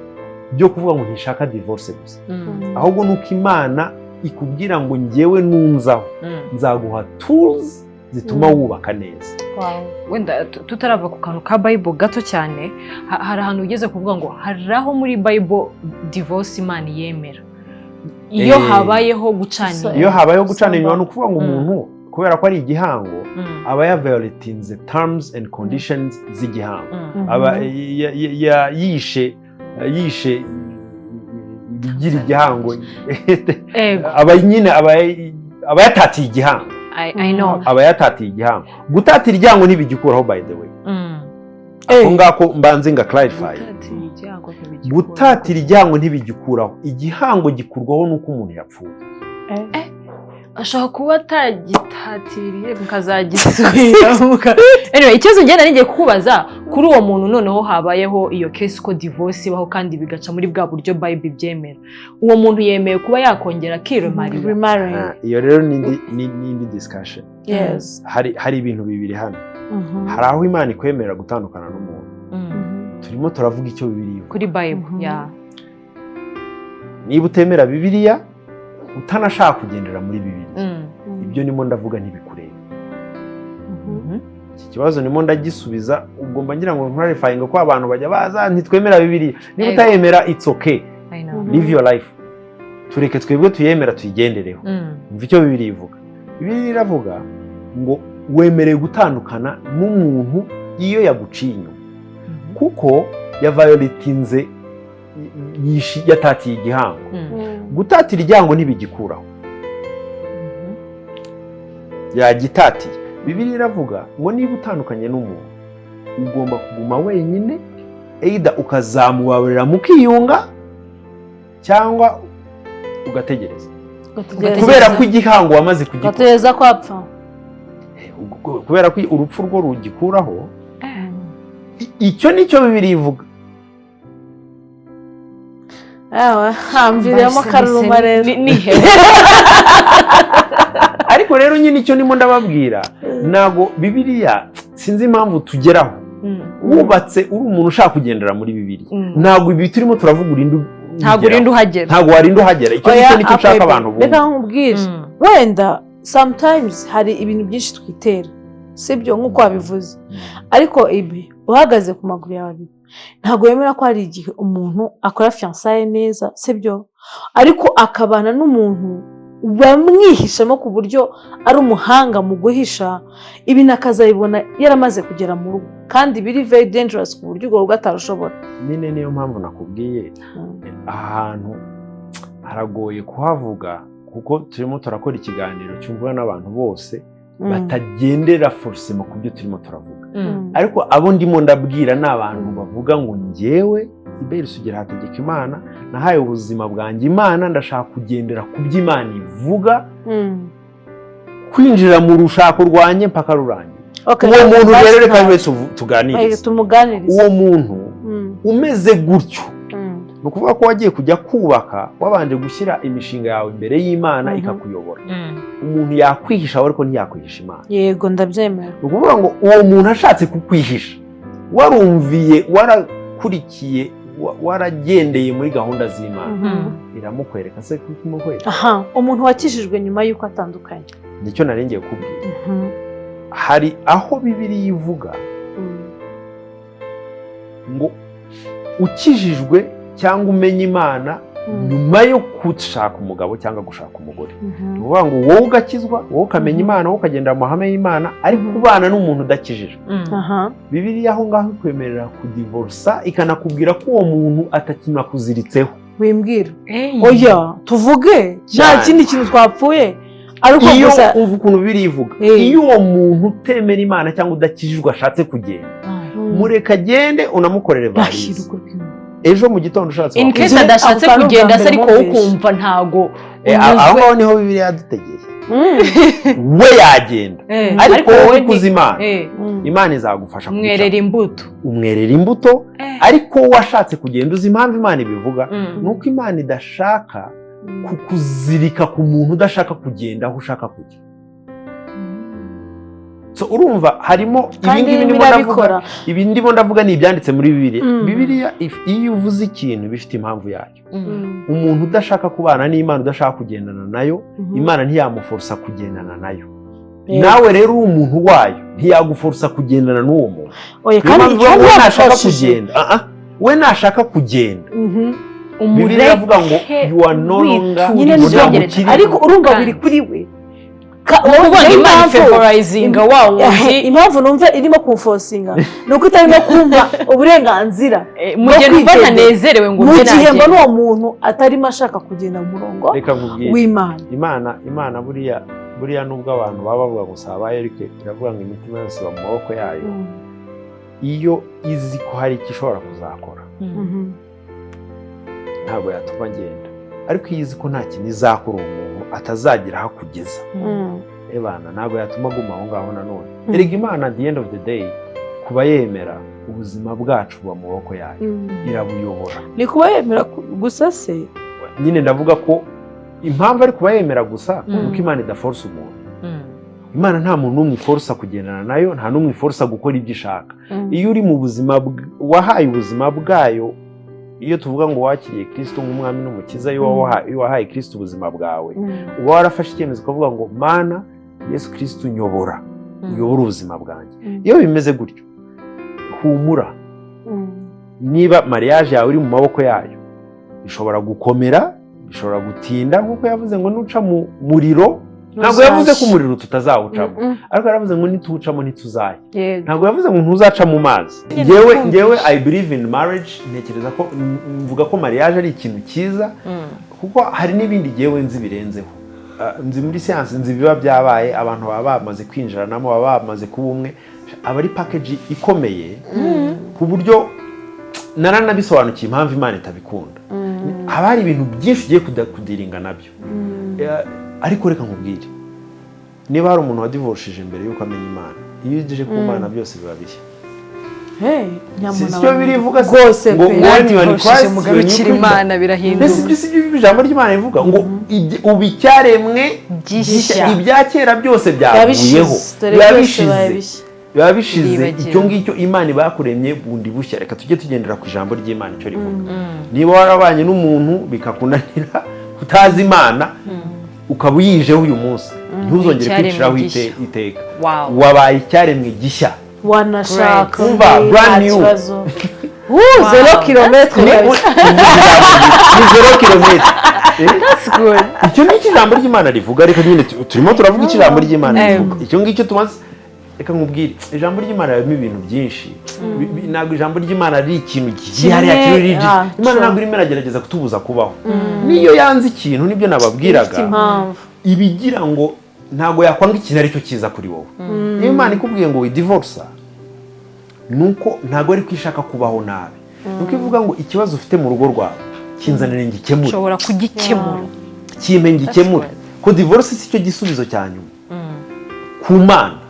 byo kuvuga ngo ntishaka divorce gusa ahubwo nuko Imana ikubwira ngo ngewe nunzaho nzaguha tools zituma wubaka neza wenda tutarava ku kantu ka Bible gato cyane hari ahantu ugeze kuvuga ngo haraho muri Bible divorce Imana yemera iyo habayeho gucanira ni ukuvuga ngo umuntu kubera ko ari igihango aba violating terms and conditions z'igihango aba yishe bigira igihango aba nyine aba yatatiye igihango aba yatatiye igihango gutatira igihango ntibigikuraho by the way ako ngako mbanze nga clarify gutatira igihango ntibigikuraho igihango gikurwaho nuko umuntu yapfuye ashaka kuba atagitatiriye mukazagisubira anyway ikibazo ngenda nige kubaza kuri uwo muntu noneho habayeho iyo case ko divorce ibaho kandi bigaca muri bwa buryo Bible byemera uwo muntu yemeye kuba yakongera kiremarira iyo rero ni discussion hari ibintu bibiri hano hari aho Imana ikwemera gutandukana n'umuntu turimo turavuga icyo Bibiliya kuri Bible niba utemera Bibiliya utanashaka kugendera muri Bibiliya ibyo nimo ndavuga ntibikureba iki kibazo nimo ndagisubiza ubwo mba ngira ngo clarifying ko abantu bajya baza ntitwemera Bibiliya niba utayemera it's okay live your life tureke twebwe tuyemera tuyigendereho umva icyo Bibiliya ivuga Bibiliya iravuga ngo wemereye gutandukana n'umuntu iyo yaguciye inyuma kuko yaviolatinze yatatiye igihango gutatira igihango ntibigikuraho yagitatiye Bibiliya iravuga ngo niba utandukanye n'umuntu ugomba kuguma wenyine either ukazamubabarira mukiyunga cyangwa ugategereza kubera ko igihango wamaze kugategereza ko apfa kubera ko urupfu rwo rugikuraho icyo nicyo Bibiliya ivuga hamviremo karuma rero ariko rero nyine icyo ndimo ndababwira nago Bibiliya sinzi impamvu tugeraho wubatse uri umuntu ushaka kugendera muri Bibiliya nago ibi turimo turavuga ntago urinda uhagera icyo nicyo nshaka abantu bumva reka nkubwire wenda sometimes hari ibintu byinshi twitera sibyo nk'uko wabivuze ariko ibi uhagaze ku maguru yawe ntago yemera ko hari igihe umuntu akora fiançailles neza sibyo ariko akabana n'umuntu bamwihishamo ku buryo ari umuhanga mu guhisha ibi nakazabibona yaramaze kugera mu rugo kandi biri very dangerous ku buryo ubwo utarushobora nyine niyo mpamvu nakubwiye ahantu haragoye kuhavuga kuko turimo turakora ikiganiro cyumvwa n'abantu bose batagendera forcément ku byo turimo turavuga ariko abo ndimo ndabwira n'abantu bavuga ngo ngewe ibere sugira hategeka Imana nahaye ubuzima bwanjye Imana ndashaka kugendera ku byo Imana ivuga kwinjira mu rushako rwanye mpaka rurangiye uwo muntu rero reka tuganirize tumuganirize uwo muntu umeze gutyo ni ukuvuga ko wagiye kujya kubaka wabanje gushyira imishinga yawe imbere y'Imana ikakuyobora. Umuntu yakwihisha ariko ntiyakwihisha Imana. Yego ndabyemera. Ni ukuvuga ngo uwo muntu ashatse kukwihisha warumviye warakurikiye waragendeye muri gahunda z'Imana iramukwereka se kumukwereka. Umuntu wakijijwe nyuma y'uko atandukanye nicyo narengeye kubwira. Hari aho Bibiliya ivuga ngo ukijijwe cyangwa umenya Imana nyuma yo gushaka umugabo cyangwa gushaka umugore. Ni ukuvuga ngo wowe ugakizwa, wowe ukamenya Imana, wowe ukagendera mu mahame y'Imana, ariko ubana n'umuntu udakijijwe. Bibiliya aho ngaho ikwemerera kudivorsa, ikanakubwira ko uwo muntu atakimukuziritseho. Wimbwira oya tuvuge nta kindi kintu twapfuye. Ariko iyo uvuga ukuntu Bibiliya ivuga, iyo uwo muntu utemera Imana cyangwa udakijijwe ashatse kugenda, mureka agende unamukorere varize. Ejo mu gitondo ushatse in case adashatse kugenda se ariko ukumva ntago aho niho Bibiliya yadutegeye. We yagenda ariko wowe kuza Imana izagufasha umwerera imbuto ariko washatse kugenda uzi impamvu Imana ibivuga nuko Imana idashaka kukuzirika ku muntu udashaka kugenda aho ushaka kujya. So urumva harimo ibi ndimo ndavuga ni ibyanditse muri Bibiliya. Bibiliya iyo uvuze ikintu bifite impamvu yacyo. Umuntu udashaka kubana n'Imana, udashaka kugendana nayo, Imana ntiyamuforsa kugendana nayo. Nawe rero uri umuntu wayo ntiyaguforsa kugendana n'uwo muntu. Kandi we nashaka kugenda we nashaka kugenda Bibiliya iravuga ngo you are no longer ariko urumva biri kuri we. Impamvu numva irimo kumfosinga nuko itarimo kumva uburenganzira mu gihe numva ntanezerewe ngo mu gihe mba n'uwo muntu atarimo ashaka kugenda mu murongo w'Imana. Imana buriya nubwo abantu baba bavuga gusa abaye ariko iravuga ngo imitima yose iba mu maboko yayo. Iyo izi ko hari icyo ishobora kuzakora ntabwo yatuma agenda, ariko iyo izi ko nta kintu izakora umuntu atazagira aho kugeza ebana ntabwo yatuma aguma aho ngaho nanone. Erega Imana at the end of the day kuba yemera ubuzima bwacu buba mu maboko yayo, irabuyobora. Ni kuba yemera gusa se nyine ndavuga ko impamvu ari kuba yemera gusa nuko Imana idaforsa umuntu. Imana nta muntu n'umwe iforsa kugendana nayo, nta n'umwe iforsa gukora ibyo ishaka. Iyo uri mu buzima wahaye ubuzima bwayo, iyo tuvuga ngo wakiriye Kristo nk'umwami n'umukiza, iyo wahaye Kristo ubuzima bwawe, uba warafashe icyemezo ukavuga ngo Mana Yesu Kristo uyobora ubuzima bwanjye. Iyo bimeze gutyo humura. Niba mariage yawe iri mu maboko yayo, ishobora gukomera, ishobora gutinda, nk'uko yavuze ngo nuca mu muriro. Ntabwo yavuze ko umuriro tutazawucamo, ariko yaravuze ngo nituwucamo ntituzajya. Ntabwo yavuze ngo ntuzaca mu mazi. Ngewe I believe in marriage. Ntekereza ko mvuga ko mariage ari ikintu cyiza, kuko hari n'ibindi ngewe nzi birenzeho. Nzi muri siyansi, nzi biba byabaye, abantu baba bamaze kwinjiranamo, baba bamaze kuba umwe, aba ari package ikomeye ku buryo naranabisobanukiye impamvu Imana itabikunda. Haba hari ibintu byinshi ugiye kudiringa nabyo. Ariko reka nkubwire, niba hari umuntu wadivorshije mbere yuko amenya Imana, iyo ugejeje ku Mana byose biba bishya. Sicyo birivuga rwose ngo wadivorshije mugarukira Imana birahinduka. Mbese ibyo ijambo ry'Imana rivuga ngo ubicyaremwe gishya, ibya kera byose byavuyeho, biba bishize. Icyo ngicyo Imana ibakuremye bundi bushya. Reka tujye tugendera ku ijambo ry'Imana icyo rivuga. Niba warabanye n'umuntu bikakunanira utazi Imana, ukaba uyijeho uyu munsi, ntuzongere kwiciraho iteka. Wabaye icyaremwe gishya, wanashaka brand new. 0 kilometero. Ni 0 kilometero. That's good. Icyo ni ijambo ry'Imana rivuga. Reka nyine turimo turavuga ijambo ry'Imana rivuga. Icyo ngicyo tumaze. Reka nkubwire, ijambo ry'Imana ririmo ibintu byinshi. Ntabwo ijambo ry'Imana ari ikintu gihari yakiri. Imana ntabwo irimo iragerageza kutubuza kubaho. Niyo yanze ikintu, nibyo nababwiraga, ibigira ngo ntabwo yakwanga ikintu aricyo kiza kuri wowe. Iyo Imana ikubwiye ngo widivorsa, nuko ntabwo ari kwishaka kubaho nabi. Nuko ivuga ngo ikibazo ufite mu rugo rwawe kinzanire ngikemure. Ushobora kugikemura. Kimpe ngikemure. Ko divorce si cyo gisubizo cya nyuma. Ku Mana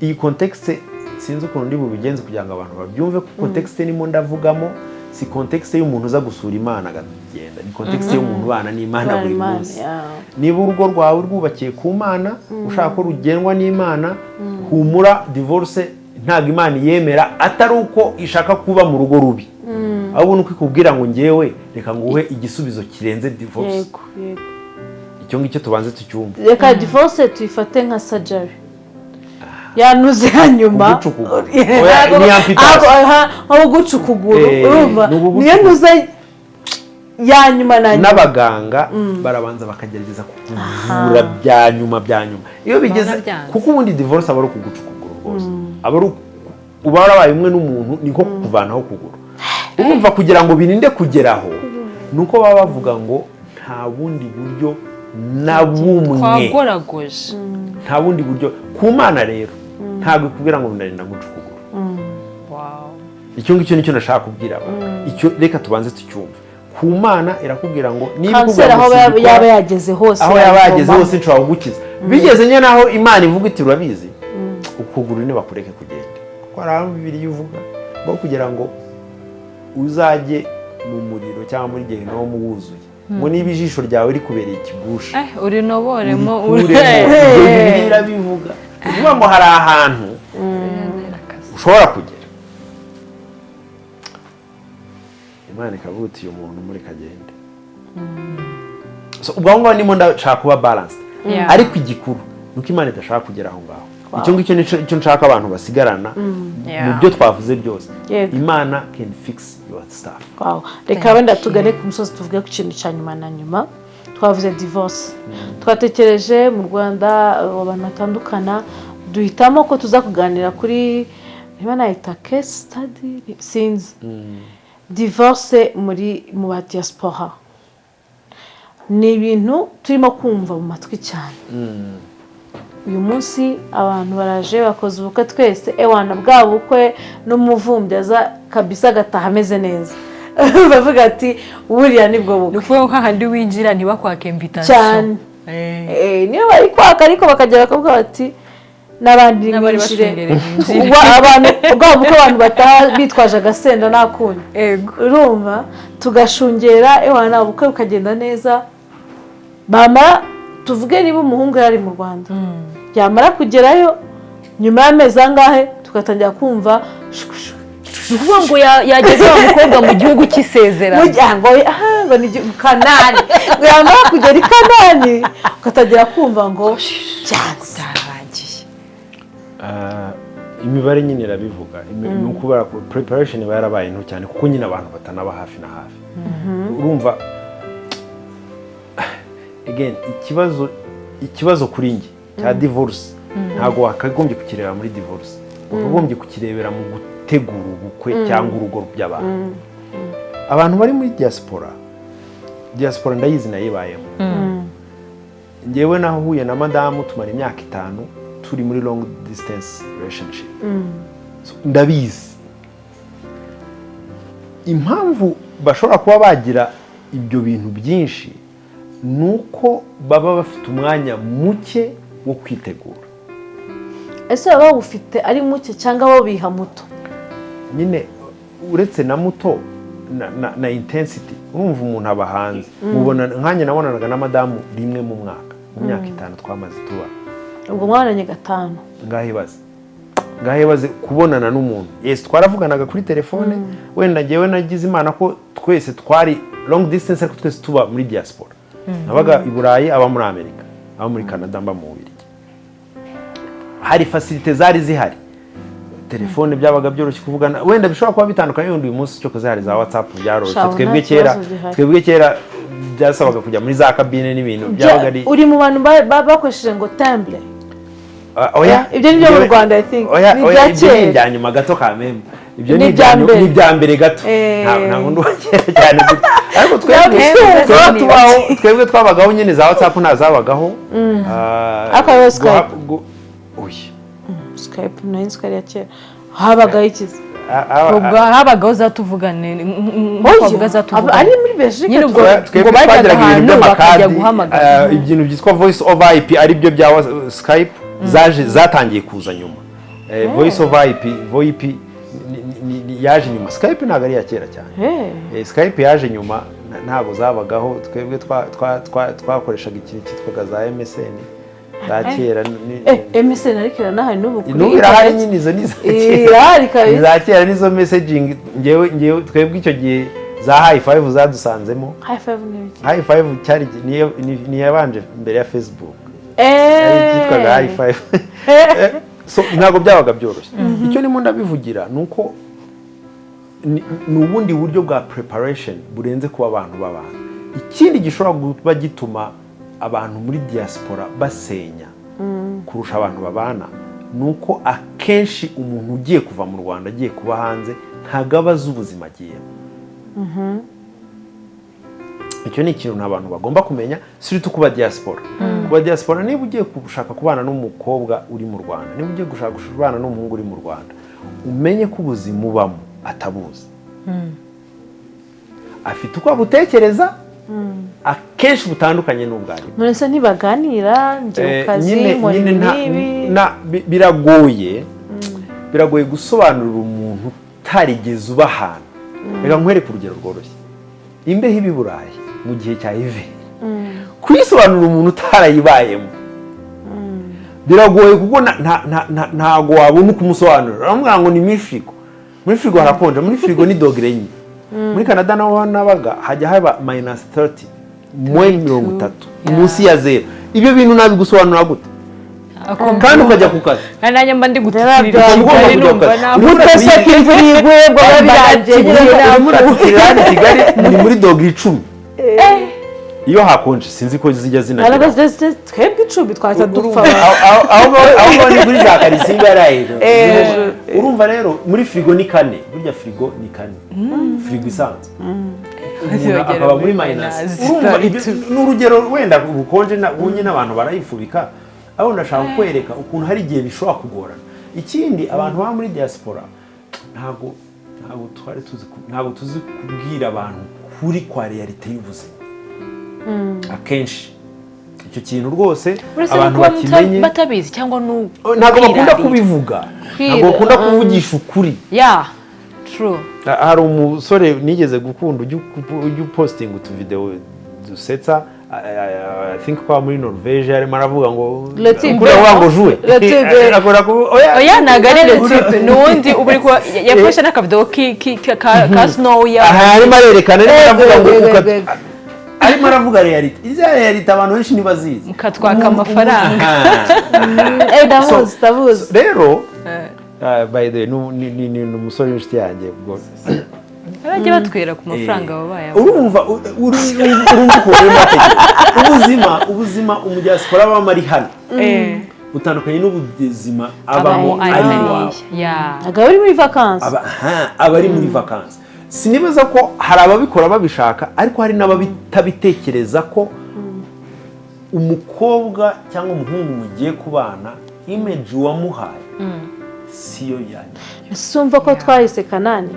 iyi context sinzi ukuntu ndi bubigenze kugira ngo abantu babyumve ko context nimo ndavugamo si context y'umuntu uza gusura Imana agagenda, ni context y'umuntu bana n'Imana buri munsi. Niba urugo rwawe rwubakiye ku Mana ushaka ko rugenwa n'Imana, humura divorce ntago Imana yemera atari uko ishaka kuba mu rugo rubi, ahubwo nuko ikubwira ngo ngewe reka nguhe igisubizo kirenze divorce. Yego. Icyo ngicyo tubanze tucyumva. Reka divorce tuyifate nka surgery. Yanuze hanyuma aho guca ukuguru urumva niyo nuze yanyuma n'abaganga barabanza bakagerageza kuvura bya nyuma iyo bigeze, kuko ubundi divorce aba ari ukuguca ukuguru rwose, aba ari uba warabaye umwe n'umuntu niko kuvanaho ukuguru. Urumva kugira ngo birinde kugeraho nuko baba bavuga ngo nta bundi buryo na bumwe twagoragoje, nta bundi buryo ku Mana rero ntabwo ikubwira ngo ndarinda guca ukuguru. Icyo ngicyo nicyo nashaka kubwira abantu. Icyo reka tubanze tucyumve. Ku Mana irakubwira ngo niba ukubwira aho yaba yageze hose, aho yaba yageze hose nshobora kugukiza. Bigeze nye naho Imana ivuga iti urabizi ukuguru ni bakureke kugenda. Ko ari Bibiliya ivuga ngo kugira ngo uzajye mu muriro cyangwa muri Gehinomu wuzuye, ngo niba ijisho ryawe rikubereye ikigusha urinoboremo Bibiliya irabivuga. Uvuga ngo hari ahantu ushobora kugera Imana ikavuga iti uyu muntu muri kagende. Ubwo ngaho ndimo ndashaka kuba balanced, ariko igikuru nuko Imana idashaka kugera aho ngaho. Icyo ngicyo nicyo nshaka abantu basigarana mu byo twavuze byose. Imana can fix your stuff. Reka wenda tugane ku musozi tuvuge ku kintu cya nyuma na nyuma. Twavuze divorce, twatekereje mu Rwanda abantu batandukana, duhitamo ko tuza kuganira kuri niba nayita case study sinzi divorce mu ba diaspora. Ni ibintu turimo kumva mu matwi cyane. Uyu munsi abantu baraje bakoze ubukwe twese, ewana bwa bukwe n'umuvumbyi aza kabisa agataha ameze neza. Bavuga ati buriya nibwo bukwe. Nuko hahandi winjira ntibakwake invitation cyane. Niyo bari kwaka ariko bakagera bakavuga bati n'abandi binjire. Ubwo bukwe abantu bataha bitwaje agasenda nakundi. Urumva tugashungera ewana ubukwe bukagenda neza. Mama tuvuge niba umuhungu yari mu Rwanda yamara kugerayo nyuma y'amezi angahe tugatangira kumva nukuvuga ngo yageze wa mukobwa mu gihugu cy'isezerano ngo ni Kanani, yamara kugera i Kanani ugatangira kumva ngo byarangiye. Imibare nyine irabivuga, ni ukubera preparation iba yarabaye nto cyane kuko nyine abantu batanaba hafi na hafi. Urumva again ikibazo kuri nge cya divorce ntago wakagombye kukireba muri divorce, wakagombye kukirebera mu gutegura ubukwe cyangwa urugo by'abantu. Abantu bari muri diaspora ndayizi nayibayemo. Ngewe nahuye na madamu tumara imyaka 5 turi muri long distance relationship. Ndabizi impamvu bashobora kuba bagira ibyo bintu byinshi nuko baba bafite umwanya muke wo kwitegura. Ese baba ufite ari muke cyangwa bo biha muto? Nyine uretse na muto na intensity. Urumva umuntu aba hanze mubona nkanye nabonanaga na madamu rimwe mu mwaka mu myaka 5 twamaze tuba. Ubwo mwaranye 5 ngahibaze kubonana n'umuntu. Yes twaravuganaga kuri telefone, wenda ngewe nagize Imana ko twese twari long distance ariko twese tuba muri diaspora. Nabaga i Burayi, aba muri Amerika, aba muri Canada, mba mu Bubiligi. Hari facilite zari zihari, telefone byabaga byoroshye kuvugana, wenda bishobora kuba bitandukanye n'undi uyu munsi cyo zihari za WhatsApp byaroroshye. Twebwe kera byasabaga kujya muri za kabine n'ibintu byabaga ari. Uri mu bantu bakoresheje ngo temple. Ibyo ni byo mu Rwanda I think. Ni ibya nyuma gato ka meme. Ibyo ni ibya mbere gato. Nta wundi wakera cyane gute. Ariko twebwe twabagaho nyine za WhatsApp nazabagaho. Akaba Skype. Skype na Instagram ya kera. Habagaho ikizi. Habagaho zatuvugane nk'uko zatuvugane. Ari muri Belgique nyine ubwo bagiraga ahantu bakajya guhamagara. Ibintu byitwa voice over IP ari byo bya Skype zatangiye kuza nyuma. voice over IP VoIP yaje nyuma. Skype ntabwo ari iya kera cyane. Skype yaje nyuma, ntabwo zabagaho. Twebwe twakoreshaga ikintu cyitwaga za MSN za kera. MSN ariko irahari n'ubu kuri n'ubu irahari nyine, izo ni za kera nizo messaging. Ngewe twebwe icyo gihe za high five zadusanzemo. High five cyari ni yabanje mbere ya Facebook. Cyitwaga high five. So ntabwo byabaga byoroshye. Icyo nimo ndabivugira nuko ni ubundi buryo bwa preparation burenze kuba abantu babana. Ikindi gishobora kuba gituma abantu muri diaspora basenya kurusha abantu babana nuko akenshi umuntu ugiye kuva mu Rwanda agiye kuba hanze ntago abaza ubuzima agiyemo. Icyo ni ikintu abantu bagomba kumenya, surtout kuba diaspora. Kuba diaspora, niba ugiye gushaka kubana n'umukobwa uri mu Rwanda, niba ugiye gushaka kubana n'umuhungu uri mu Rwanda, umenye ko ubuzima ubamo atabuzi. Afite uko abutekereza, akenshi butandukanye n'ubwanyu. Nonese ntibaganira njye ukazi muri nibi. Biragoye gusobanurira umuntu utarigeze uba ahantu. Reka nkwereke urugero rworoshye. Imbeho ibi Burayi mu gihe cya hiver, kwisobanurira umuntu utarayibayemo biragoye kuko ntago wabona uko umusobanurira. Uramubwira ngo ni muri frigo harakonje, muri frigo ni dogere enye. Muri Canada naho nabaga hajya haba -30, -30 munsi ya 0. Ibyo bintu nabigusobanura gute? Kandi ukajya ku kazi. Nanjye mba ndi gutirira gutese imvura iguye ngo babirangije ni muri dogere 10. Iyo hakonje sinzi ko zijya zinagira. Twebwe 10 twahita dupfa. Aho ni kuri za karisimba yarahero. Urumva rero muri frigo ni 4, burya frigo ni 4. Frigo isanzwe. Akaba muri minus. Urumva n'urugero wenda ubukonje bunye n'abantu barayifubika. Aho ndashaka kwereka ukuntu hari igihe bishobora kugorana. Ikindi abantu ba muri diaspora ntago tuzi kubwira abantu kuri kwa realite y'ubuzima. Akenshi icyo kintu rwose abantu bakimenye batabizi cyangwa ntago bakunda kubivuga, ntago bakunda kuvugisha ukuri. True. Hari umusore nigeze gukunda ujya posting utu video dusetsa, I think kwa muri Norvège arimo aravuga ngo kuri wango jouer. Oya nagarere type nundi uburi ko yafashe n'akavideo ka snow ya. Arimo arerekana aravuga ngo arimo aravuga reality. Izi reality abantu benshi nibazizi. Mukatwaka amafaranga. Ndabuzi. Rero by the way ni umusore w'inshuti yanjye ubwo barajya batwera ku mafaranga babaye. Urumva ko ubuzima umujyaspora baba ari hano utandukanye n'ubuzima abamo ari iwawe. Agaba ari muri vacances. Abari muri vacances. Sinibaza ko hari ababikora babishaka, ariko hari n'ababitabitekereza ko umukobwa cyangwa umuhungu mugiye kubana image wamuhaye siyo yanyu. Sumva ko twahise Kanani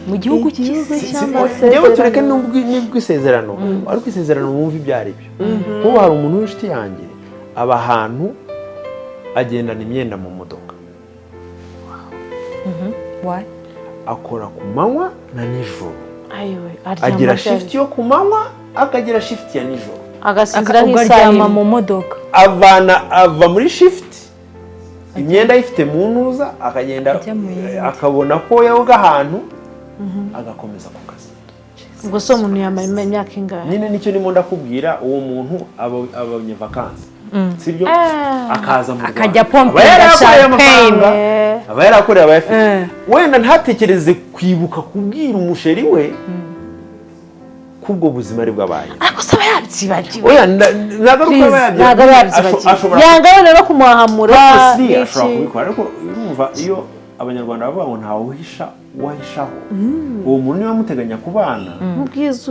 mu gihugu cy'isezerano. Yewe tureke n'ubwo isezerano, ariko isezerano wumva ibyari byo. Kuko hari umuntu w'inshuti yanjye aba ahantu agendana imyenda mu modoka. Why? Akora ku manywa na nijoro. Agira shift yo ku manywa, akagira shift ya nijoro. Agasinzira nk'isaha mu modoka. Ava muri shift imyenda ifite mu ntuza, akagenda akabona ko yoga ahantu agakomeza ku kazi. Ubwo so umuntu yambaye imyaka ingahe? Nyine nicyo ndimo ndakubwira, uwo muntu abanye vacances. Sibyo? Akaza mu Rwanda. Akajya pompera champagne. Aba yarakoreye abayafite. Wenda ntatekereze kwibuka kubwira umusheri we kubwo buzima ari bwabaye. Ariko saba yabyibagiwe. Oya nagaruka yabyibagiwe. Yangana no kumuhamura. Ashobora kubikora, ariko urumva iyo Abanyarwanda bavuga ngo ntawe uhisha wahishaho. Uwo muntu niba muteganya kubana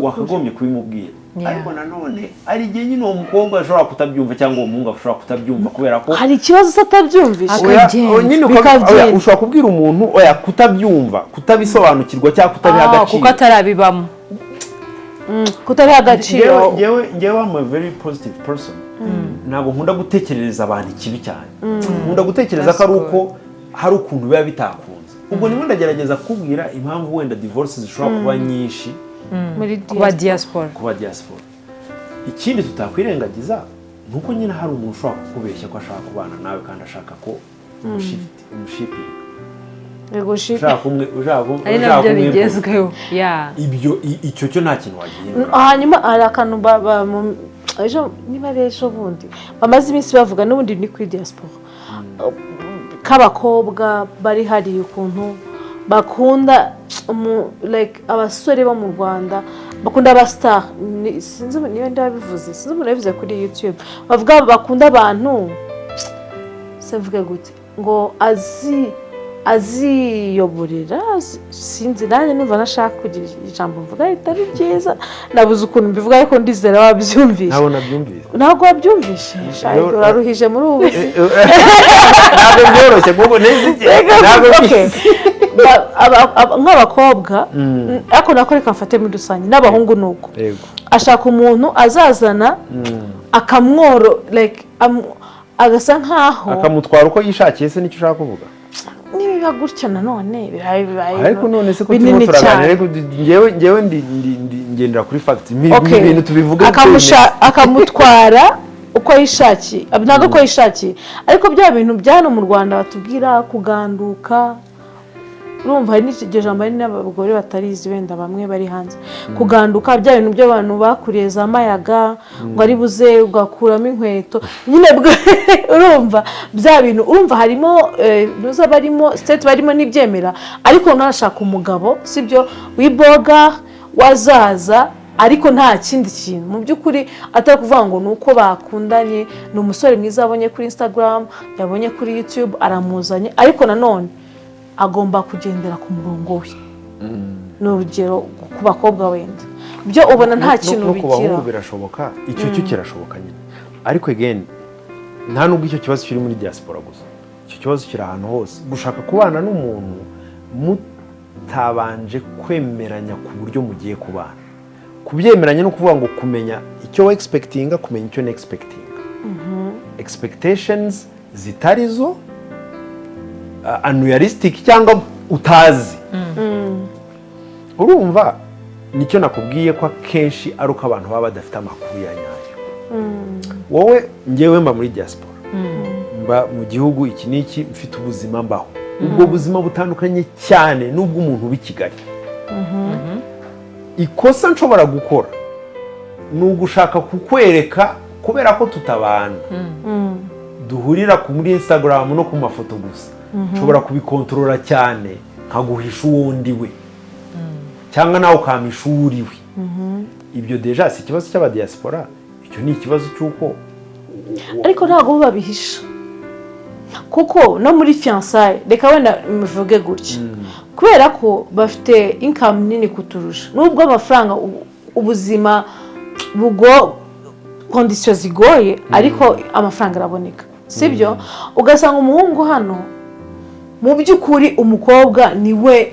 wakagombye kubimubwira. Ariko nanone ari igihe nyine uwo mukobwa ashobora kutabyumva cyangwa uwo muhungu ashobora kutabyumva kubera ko hari ikibazo atabyumvisha. Ushobora kubwira umuntu oya kutabyumva, kutabisobanukirwa cyangwa kutabiha agaciro. Kuko atarabibamo. Kutabiha agaciro. Ngewe am a very positive person. Ntabwo nkunda gutekerereza abantu ikibi cyane. Nkunda gutekereza ko ari uko hari ukuntu biba bitakunze ubwo nimo ndagerageza kubwira impamvu wenda divorce zishobora kuba nyinshi kuba diaspora ikindi tutakwirengagiza nuko nyine hari umuntu ushobora kukubeshya ko ashaka kubana nawe kandi ashaka ko umushipinga ari nabyo bigezweho ibyo icyo cyo nta kintu wagiye hanyuma hari akantu ejo niba ari ejo bundi bamaze iminsi bavuga n'ubundi ni kuri diaspora k'abakobwa bari hariya ukuntu bakunda abasore bo mu Rwanda bakunda abastar sinzi niba ndabivuze sinzi umuntu yabivuze kuri YouTube bavuga bakunda abantu sevuga gute ngo aziyoborera sinzi nanjye numva nashaka kugira ijambo mvuga ritari ryiza nabuze ukuntu mbivuga ariko ndizera wabyumvise ntabwo wabyumvise uraruhije muri ubu buzima ntabwo byoroshye kuko nk'abakobwa ariko nako reka mfate muri rusange n'abahungu nuko ashaka umuntu azazana akamworo agasa nkaho akamutwara uko yishakiye se nicyo ushaka kuvuga nibiba gutyo nanone ariko none se ko turimo turaganira ariko ngewe ngendera kuri fact ibintu tubivuga akamutwara uko yishakiye ntabwo uko yishakiye ariko bya bintu byano mu Rwanda batubwira kuganduka urumva hari n'iryo jambo hari n'abagore batarizi wenda bamwe bari hanze kuganduka bya bintu by'abantu bakuriye za mayaga ngo ari buze ugakuramo inkweto nyine urumva bya bintu urumva harimo nuza barimo state barimo nibyemera ariko nashaka umugabo sibyo wiboga wazaza ariko nta kindi kintu mu by'ukuri atari kuvuga ngo nuko bakundanye ni umusore mwiza abonye kuri Instagram yabonye kuri YouTube aramuzanye ariko nanone agomba kugendera ku murongo we ni urugero ku bakobwa wenda byo ubona nta kintu bigira birashoboka icyo cyo kirashoboka nyine ariko again nta nubwo icyo kibazo kiri muri diaspora gusa icyo kibazo kiri ahantu hose gushaka kubana n'umuntu mutabanje kwemeranya ku buryo mugiye kubana kubyemeranya no kuvuga ngo kumenya icyo we expectinga kumenya icyo ne expectinga expectations zitarizo unrealistic cyangwa utazi urumva nicyo nakubwiye ko akenshi ari uko abantu baba badafite amakuru ya nyayo wowe ngewe mba muri diaspora mba mu gihugu iki n'iki mfite ubuzima mbaho ubwo buzima butandukanye cyane n'ubwo umuntu w'i Kigali ikosa nshobora gukora ni ugushaka kukwereka kubera ko tutabana duhurira muri Instagram no ku mafoto gusa nshobora kubikontorora cyane nkaguhisha uwundi we cyangwa nawe ukampisha uriwe ibyo deja si ikibazo cy'abadiaspora icyo ni ikibazo cy'uko ariko ntabwo babihisha kuko no muri fiançailles reka wenda muvuge gutya kubera ko bafite income nini kuturusha nubwo amafaranga ubuzima conditions zigoye ariko amafaranga araboneka sibyo ugasanga umuhungu hano mu by'ukuri umukobwa niwe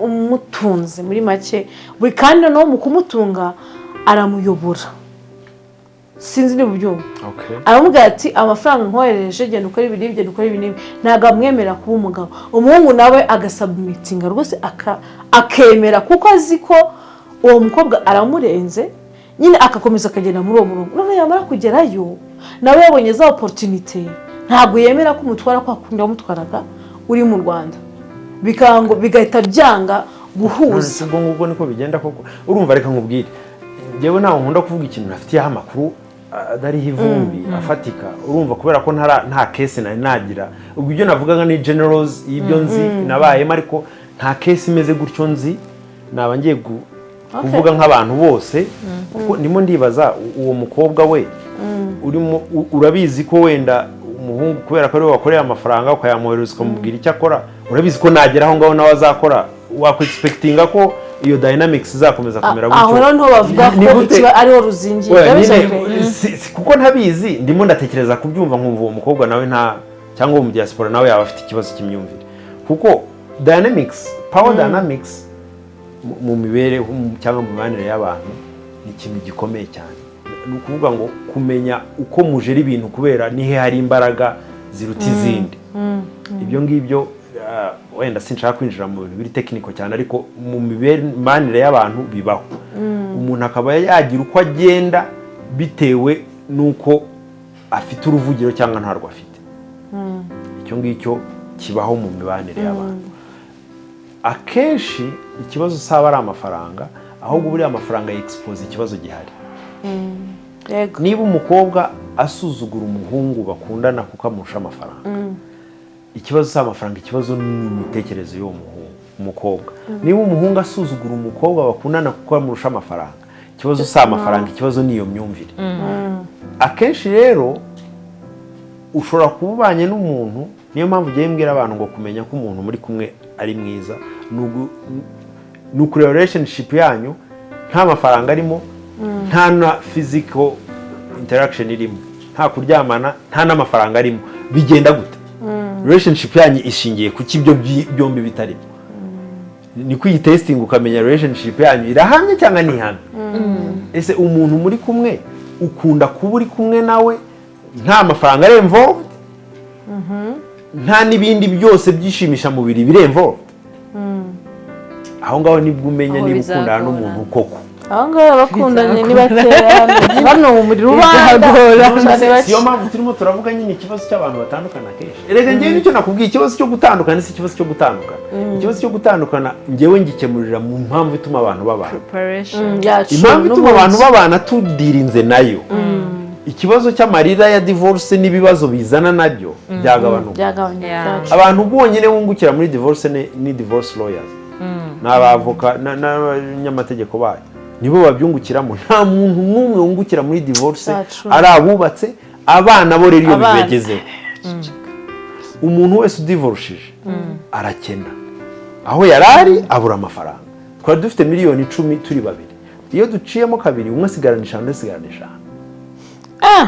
umutunze muri make buri kandi no mu kumutunga aramuyobora sinzi niba ubyumva aramubwira ati amafaranga nkohereje genda ukora ibi n'ibyo ukora ibi n'ibi ntabwo amwemera kuba umugabo umuhungu nawe agasubmitinga rwose akemera kuko azi ko uwo mukobwa aramurenze nyine akakomeza akagenda muri uwo murongo none yamara kugerayo nawe yabonye za opportunity ntabwo yemera ko umutwara kwa kundi wamutwaraga uri mu Rwanda bigahita byanga guhuza ubwo ngubwo niko bigenda koko urumva reka nkubwire njyewe ntawe nkunda kuvuga ikintu nafitiyeho amakuru adariho ivumbi afatika urumva kubera ko nta case nari nagira ubwo ibyo navugaga ni generals y'ibyo nzi nabayemo ariko nta case imeze gutyo nzi naba ngiye kuvuga nk'abantu bose kuko ndimo ndibaza uwo mukobwa we urimo urabizi ko wenda umuhungu kubera ko ari we wakoreye amafaranga ukayamwohereza ukamubwira icyo akora urabizi ko nagera aho ngaho nawe azakora wakwiexpectinga ko iyo dynamics izakomeza kumera gutyo aho no bavuga ko ikiba ariho ruzingiye kuko ntabizi ndimo ndatekereza kubyumva nkumva uwo mukobwa nawe nta cyangwa mu diaspora nawe yaba afite ikibazo cy'imyumvire kuko dynamics power dynamics mu mibereho cyangwa mu mibanire y'abantu ni ikintu gikomeye cyane ni ukuvuga ngo kumenya uko mujera ibintu kubera nihe hari imbaraga ziruta izindi ibyo ngibyo wenda sinshaka kwinjira mu bintu biri tekiniko cyane ariko mu mibanire y'abantu bibaho umuntu akaba yagira uko agenda bitewe n'uko afite uruvugiro cyangwa ntarwo afite icyo ngicyo kibaho mu mibanire y'abantu akenshi ikibazo usaba ari amafaranga ahubwo buriya amafaranga yexpose ikibazo gihari niba umukobwa asuzugura umuhungu bakundana kuko amurusha amafaranga ikibazo si amafaranga ikibazo ni imitekerereze y'uwo mukobwa niba umuhungu asuzugura umukobwa bakundana kuko amurusha amafaranga ikibazo si amafaranga ikibazo ni iyo myumvire akenshi rero ushobora kuba ubanye n'umuntu niyo mpamvu ugiye mbwira abantu ngo kumenya ko umuntu muri kumwe ari mwiza ni ukureba relationship yanyu nta mafaranga arimo nta na physical interaction irimo nta kuryamana nta n'amafaranga arimo bigenda gute relationship yanyu ishingiye ku kibyo byombi bitarimo ni kwiyi testing ukamenya relationship yanyu irahamye cyangwa ntihamye ese umuntu muri kumwe ukunda kuba uri kumwe nawe nta mafaranga ari involved nta n'ibindi byose byishimisha mubiri biri involved aho ngaho nibwo umenya niba ukundana n'umuntu koko aho ngaho abakundanye ni bakeya hano mu muriro ubagora siyo mpamvu turimo turavuga nyine ikibazo cy'abantu batandukana kenshi erega njyewe nicyo nakubwiye ikibazo cyo gutandukana si ikibazo cyo gutandukana ikibazo cyo gutandukana njyewe ngikemurira mu mpamvu ituma abantu babana impamvu ituma abantu babana tudirinze nayo ikibazo cy'amarira ya divorce n'ibibazo bizana nabyo byagabanuka abantu bonyine bungukira muri divorce ni divorce lawyers n'abavoka n'abanyamategeko bayo nibo babyungukiramo nta muntu n'umwe wungukira muri divorce ari abubatse abana bo rero iyo bibegezeho umuntu wese udivorishije arakena aho yarari abura amafaranga twari dufite miliyoni 10 turi babiri iyo duciyemo kabiri umwe asigarana 5 undi asigarana 5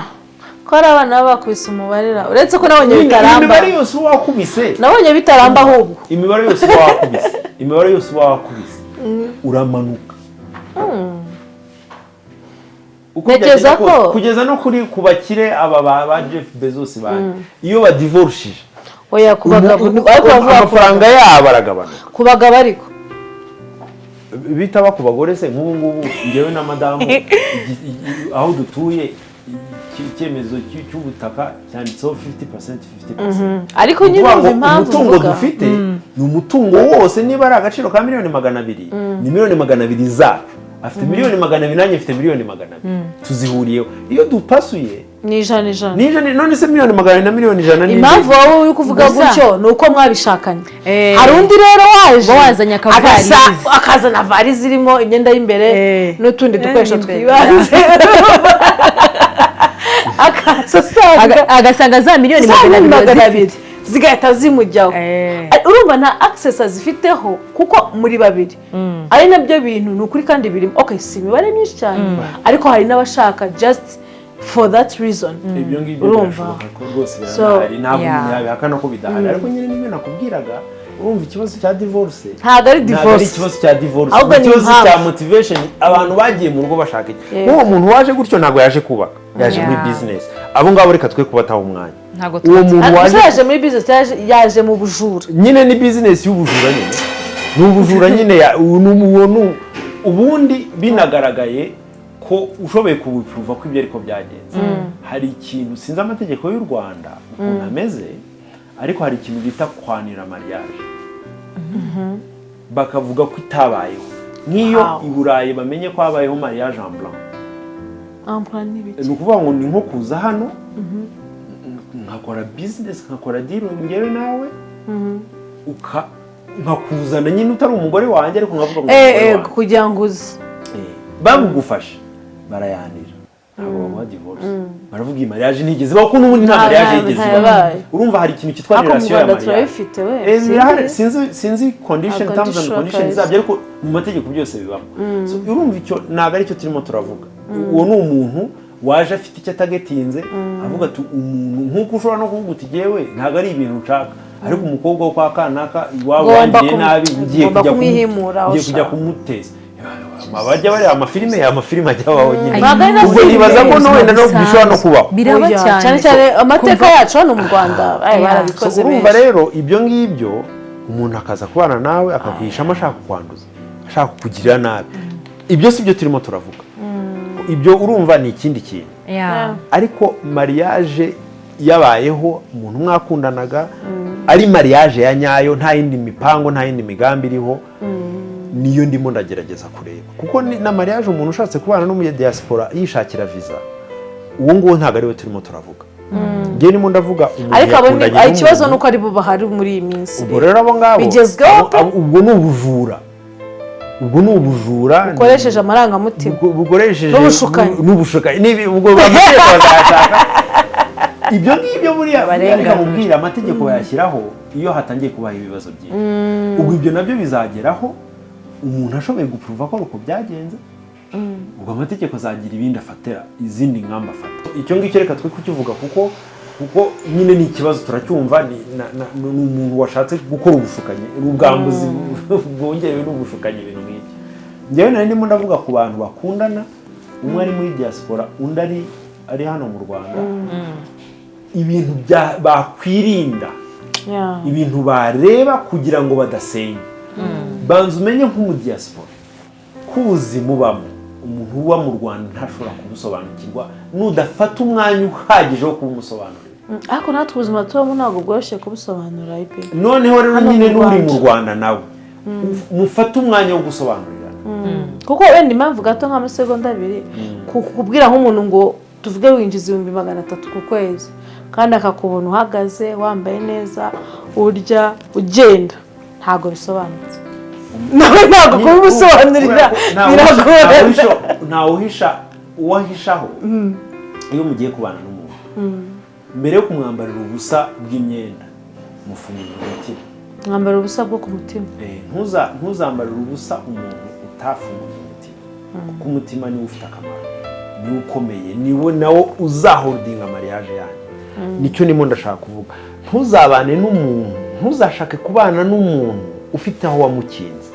ko ari abana bakubise umubare uretse ko nabonye bitaramba imibare yose wakubise nabonye bitaramba ahubwo imibare yose wakubise uramanuka ntekereza ko kugeza no kuri kubakire aba ba Jeff Bezos bane iyo badivorishije oya kubagabo amafaranga yabo aragabanuka kubagabo ariko bitaba ku bagore se nk'ubu ngubu ngewe na madamu aho dutuye icyemezo cy'ubutaka cyanditseho 50% ariko nyine umutungo dufite ni umutungo wose niba ari agaciro ka miliyoni 200 ni miliyoni 200 zacu afite miliyoni 200 nanjye mfite miliyoni 200 tuzihuriyeho iyo dupasuye ni ijana none se miliyoni 200 na miliyoni 100 ni impamvu wowe uri kuvuga gutyo ni uko mwabishakanye hari undi rero waje wazanye akavarize akazana varize irimo imyenda y'imbere n'utundi dukoresho twibanze agasanga za miliyoni 200 zigahita zimujyaho urumva nta access azifiteho kuko muri babiri ari nabyo bintu ni ukuri kandi birimo si imibare myinshi cyane ariko hari n'abashaka just for that reason ibyo ngibyo birashoboka ko rwose birahari ntabwo yabihakana ko bidahari ariko nyine nimwe nakubwiraga urumva ikibazo cya divorce ntabwo ari divorce ikibazo cya divorce ikibazo cya motivation abantu bagiye mu rugo bashaka iki uwo muntu waje gutyo ntabwo yaje kubaka yaje muri business abo ngabo reka twe kubataho umwanya uwo muntu waje muri business yaje mu bujura nyine ni business y'ubujura nyine ni ubujura nyine ubundi binagaragaye ko ushoboye kubiprova ko ibyo ariko byagenze hari ikintu sinzi amategeko y'u Rwanda ukuntu ameze ariko hari ikintu bita kwanira mariage bakavuga ko itabayeho nk'iyo i Burayi bamenye ko habayeho mariage en blanc ni ukuvuga ngo ni nko kuza hano nkakora business nkakora deal ngewe nawe nkakuzana nyine utari umugore wanjye ariko nkavuga ngo kugira ngo uze bagugufasha barayanira ntabwo bamuha divorce baravuga iyi mariage ntigeze baho ko n'ubundi nta mariage yigeze urumva hari ikintu cyitwa relation ya mariage sinzi condition terms and conditions zabyo ariko mu mategeko byose bibamo urumva icyo ntabwo aricyo turimo turavuga uwo ni umuntu waje afite icyo atagetinze avuga ati umuntu nk'uko ushobora no kuvuga uti yewe ntabwo ari ibintu nshaka ariko umukobwa wo kwa kanaka iwabo wangiye nabi ngiye kujya kumuteza bajya bareba amafilime ajya abaho nyine ubwo nibaza ko wenda no bishobora no kubaho biraba cyane cyane amateka yacu hano mu Rwanda barabikoze urumva rero ibyo ngibyo umuntu akaza kubana nawe akakwihishamo ashaka kukwanduza ashaka kukugirira nabi ibyo si byo turimo turavuga ibyo urumva ni ikindi kintu ariko mariage yabayeho umuntu mwakundanaga ari mariage ya nyayo nta yindi mipango nta yindi migambi iriho niyo ndimo ndagerageza kureba kuko na mariage umuntu ushatse kubana n'umunyadiaspora yishakira visa uwo nguwo ntabwo ariwe turimo turavuga ngewe ndimo ndavuga umuntu ariko ikibazo nuko ari bo bahari muri iyi minsi ubwo rero abo ngabo bigezweho ubwo ni ubujura bukoresheje amarangamutima bukoresheje n'ubushukanyi ubwo amategeko bazayashaka ibyo ngibyo buriya barenga amategeko bayashyiraho iyo hatangiye kubaho ibibazo byinshi ubwo ibyo nabyo bizageraho umuntu ashoboye gupuruva ko uko byagenze ubwo amategeko azagira ibindi afatira izindi ngamba afata icyo ngicyo reka twe kukivuga kuko nyine ni ikibazo turacyumva ni umuntu washatse gukora ubushukanyi ubwambuzi bwongerewe n'ubushukanyi ibintu nk'ibyo njyewe nari ndimo ndavuga ku bantu bakundana umwe ari muri diaspora undi ari hano mu Rwanda ibintu bakwirinda ibintu bareba kugira ngo badasenya banza umenye nk'umudiaspora kuzi mubamo umuntu uba mu Rwanda ntashobora kumusobanukirwa nudafata umwanya uhagije wo kumusobanurira ariko natwe ubuzima tubamo ntabwo bworoshye kubusobanura noneho rero nyine n'uri mu Rwanda nawe mufata umwanya wo gusobanurira kuko wenda impamvu gato nk'amasegonda 2 kukubwira nk'umuntu ngo tuvuge winjiza 300 ku kwezi kandi akakubona uhagaze wambaye neza urya ugenda ntabwo bisobanutse nawe ntabwo kubisobanurira biragora uwahishaho iyo mugiye kubana n'umuntu mbere yo kumwambarira ubusa bw'imyenda mufumira umutima mwambara ubusa bwo ku mutima ntuzambarire ubusa umuntu utafumuye umutima kuko umutima niwo ufite akamaro niwo ukomeye niwo nawo uzaholdinga mariage yanyu nicyo nimo ndashaka kuvuga ntuzabane n'umuntu ntuzashake kubana n'umuntu ufite aho wamukinze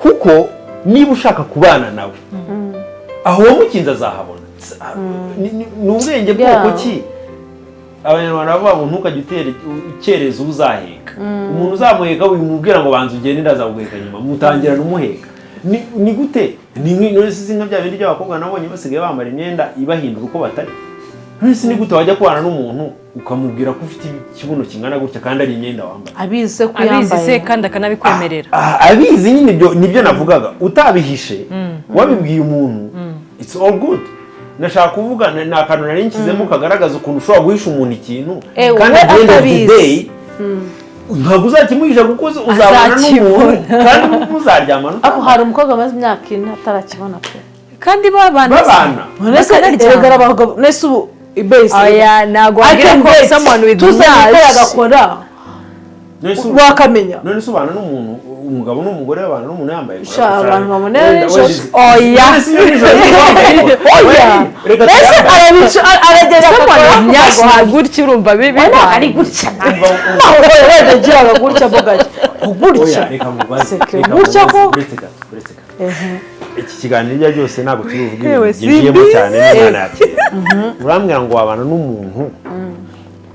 kuko niba ushaka kubana nawe aho wamukinze azahabona ni ubwenge bwoko ki abanyarwanda bavuga ngo ntukajye ukereza uzaheka umuntu uzamuheka wimubwira ngo banza ugende ndazaguheka nyuma mutangira n'umuheka ni gute ni nka bya bindi by'abakobwa nabonye basigaye bambara imyenda ibahindura uko batari nisi ni gute wajya kubana n'umuntu ukamubwira ko ufite ikibuno kingana gutya kandi ari imyenda wambaye abizi se kandi akanabikwemerera abizi nyine nibyo navugaga utabihishe wabibwiye umuntu it's all good nashaka kuvuga ni akantu nari nkizemo kagaragaza ukuntu ushobora guhisha umuntu ikintu kandi at the end of the day ntabwo uzakimuhisha kuko uzabana n'umuntu kandi muzaryamana ariko hari umukobwa amaze imyaka 4 atarakibona pe kandi babana nese ubu ibase oya ntago wagira ko someone with agakora wakamenya none se ubana n'umuntu umugabo n'umugore babana n'umuntu yambaye abantu babonera oya nese aragera nyashya gutya urumva bibi ari gutya wenda gira gutya bogake gutya reka mubaze gutya ko iki kiganiro byose ntabwo tubivuga ibintu cyane n'imana yakira urambwira ngo wabana n'umuntu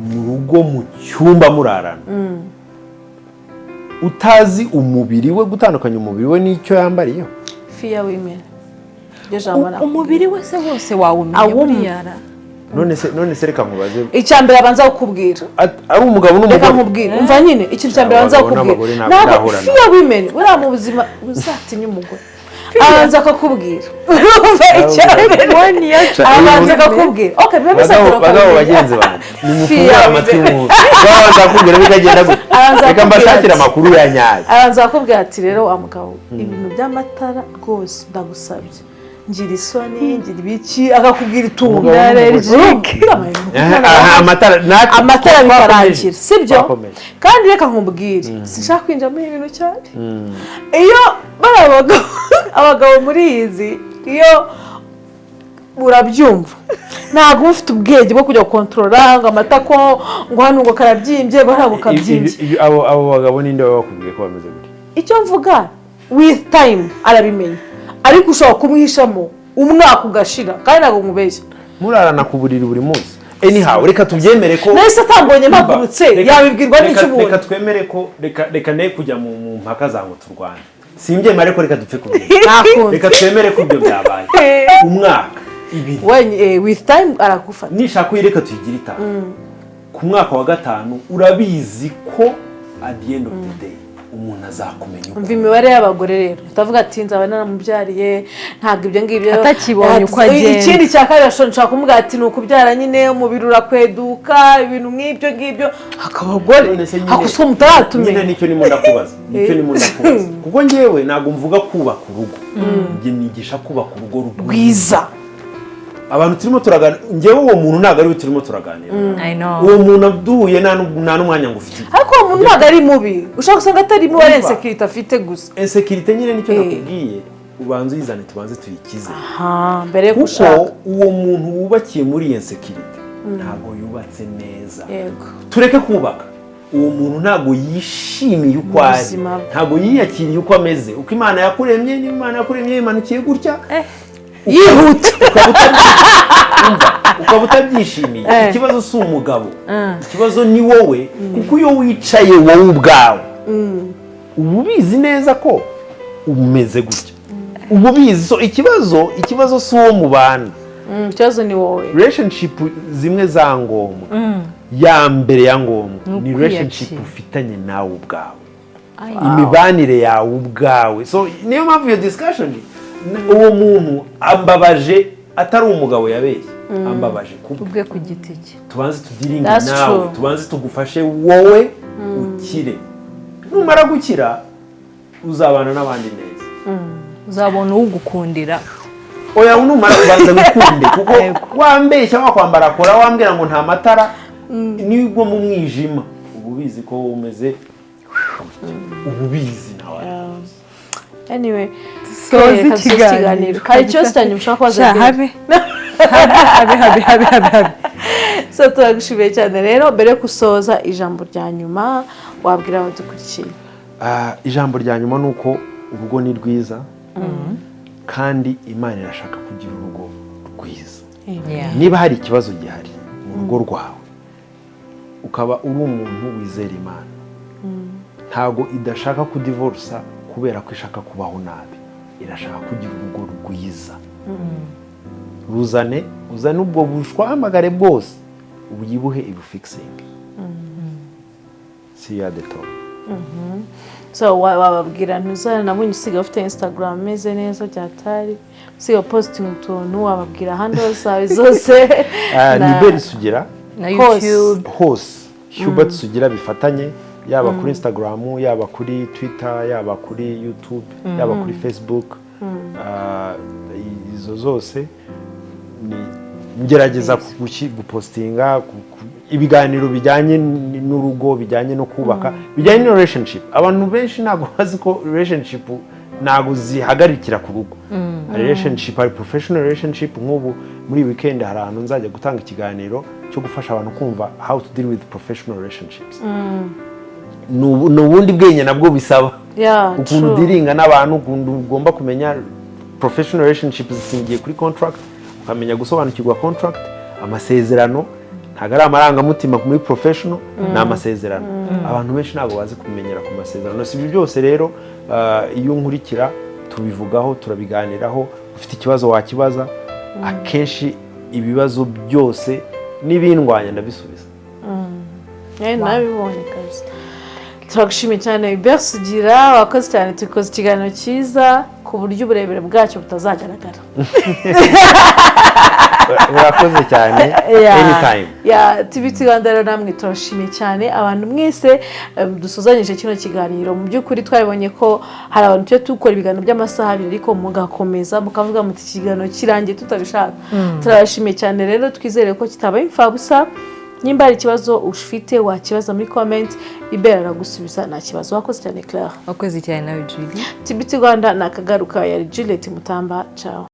mu rugo mu cyumba murarana utazi umubiri we gutandukanya umubiri we n'icyo yambariyeho fear women umubiri we se wose wawumenya buriyara none se reka mubaze icyambere abanza kukubwira ari umugabo n'umugore reka nkubwira umva nyine ikintu cyambere abanza kukubwira ntabwo fear women buriya mu buzima uzatinya umugore abanza akakubwira urumva icyambere abanza akakubwira okay biba bisatira bagabo bagenzi banjye ni mufungura amatwi y'umuntu babanza akubwira bikagenda gute reka mbashakira amakuru ya nyayo abanza akakubwira ati rero wa mugabo ibintu by'amatara rwose ndagusabye ngira isoni ngira ibiki akakubwira itungo amatara bikarangira sibyo kandi reka nkubwire sinshaka kwinjira muri ibintu cyane iyo abagabo muri izi iyo urabyumva ntabwo ufite ubwenge bwo kujya gukontorora ngo amatako ngo hano ngo karabyimbye ngo ntabwo kabyimbye abo bagabo ninde baba bakubwiye ko bameze gutya icyo mvuga with time arabimenya ariko ushobora kumwihishamo umwaka ugashira kandi ntabwo nkubeshya murarana ku buriri buri munsi anyhow reka tubyemere ko nese atambonye mpagurutse yabibwirwa n'icyo ubundi reka twemere ko reka ne kujya mu mpaka za ngo turwane simbyemere ariko reka dupfe kubiri reka twemere ko ibyo byabaye umwaka ibiri with time aragufata nishaka uyireka tuyigira itanu ku mwaka wa 5 urabizi ko at the end of the day umuntu azakumenya umva imibare y'abagore rero utavuga ati nzaba naramubyariye ntabwo ibyo ngibyo atakibonye uko agenda ikindi cya kabiri nshaka kumubwira ati ni ukubyara nyine umubiri urakweduka ibintu nk'ibyo ngibyo akabagore hakuswa mutaratumenya nyine nicyo nimo ndakubaza kuko njyewe ntabwo mvuga kubaka urugo njye nigisha kubaka urugo rwiza abantu turimo turagana njyewe uwo muntu ntabwo ari turimo turaganira uwo muntu aduhuye nta n'umwanya ngufitiye ariko uwo muntu ntabwo ari mubi ushaka gusanga atari mubi ari insekirite afite gusa insekirite nyine nicyo nakubwiye ubanza uyizane tubanze tuyikize mbere yo gushaka kuko uwo muntu wubakiye muri iyo insekirite ntabwo yubatse neza tureke kubaka uwo muntu ntabwo yishimiye uko ari ntabwo yiyakiriye uko ameze uko Imana yakuremye n'Imana yakuremye imanukiye gutya yihuta ukaba utabyishimiye ikibazo si umugabo ikibazo ni wowe kuko iyo wicaye wowe ubwawe uba ubizi neza ko umeze gutya uba ubizi so ikibazo si uwo mubana ikibazo ni wowe relationship zimwe za ngombwa ya mbere ya ngombwa ni relationship ufitanye nawe ubwawe imibanire yawe ubwawe so niyo mpamvu iyo discussion uwo muntu ambabaje atari umugabo yabeshye ambabaje kubwe ku giti cye tubanze tugiringe nawe tubanze tugufashe wowe ukire numara gukira uzabana n'abandi neza uzabona ugukundira oya numara kubanza gukunde kuko wambeshya wakwambara kora wambwira ngo nta matara nibwo mu mwijima ububizi ko umeze ububizi nawe anyway soza ikiganiro hari cyose cyane ushaka kubaza habe so turagushimiye cyane rero mbere yo gusoza ijambo rya nyuma wabwira abadukurikiye ijambo rya nyuma ni uko urugo ni rwiza kandi Imana irashaka kugira urugo rwiza niba hari ikibazo gihari mu rugo rwawe ukaba uri umuntu wizera Imana ntago idashaka kudivorsa kubera ko ishaka kubaho nabi irashaka kugira urugo rwiza uzane ubwo bushwamagare bwose ubuyibuhe ibufixing see you at the top so wababwira ntuzana nabonye usiga ufite Instagram meze neza byatari usiga posting utuntu wababwira handles zawe zose ni beri sugira na YouTube hose Hubert sugira bifatanye yaba kuri Instagram yaba kuri Twitter yaba kuri YouTube yaba kuri Facebook izo zose ni ngerageza gupostinga ibiganiro bijyanye n'urugo bijyanye no kubaka bijyanye no relationship abantu benshi ntabwo bazi ko relationship ntabwo zihagarikira ku rugo relationship ari professional relationship nk'ubu muri weekend hari ahantu nzajya gutanga ikiganiro cyo gufasha abantu kumva how to deal with professional relationships n'ubundi bwenge nabwo bisaba ukuntu diringa n'abantu ukuntu ugomba kumenya professional relationships zisingiye kuri contract ukamenya gusobanukirwa contract amasezerano ntago ari amarangamutima muri professional na amasezerano abantu benshi ntabwo bazi kumenyera ku masezerano si byose rero iyo nkurikira tubivugaho turabiganiraho ufite ikibazo wakibaza akenshi ibibazo byose n'ibindwanya ndabisubiza nabibonye kabisa turagushimiye cyane Bersugira wakoze cyane tukoze ikiganiro cyiza ku buryo uburebure bwacyo butazagaragara urakoze cyane anytime TBT Rwanda rero namwe turashimiye cyane abantu mwese dusuzanyije kino kiganiro mu by'ukuri twabonye ko hari abantu tujya dukora ibiganiro by'amasaha 2 ariko mugakomeza mukavuga muti ikiganiro kirangiye tutabishaka turashimiye cyane rero twizere ko kitabaye imfabusa nimba hari ikibazo ufite wakibaza muri comment ibera aragusubiza nta kibazo wakoze cyane Claire wakoze cyane nawe Julie TBT Rwanda nakagaruka ya Juliet Mutamba ciao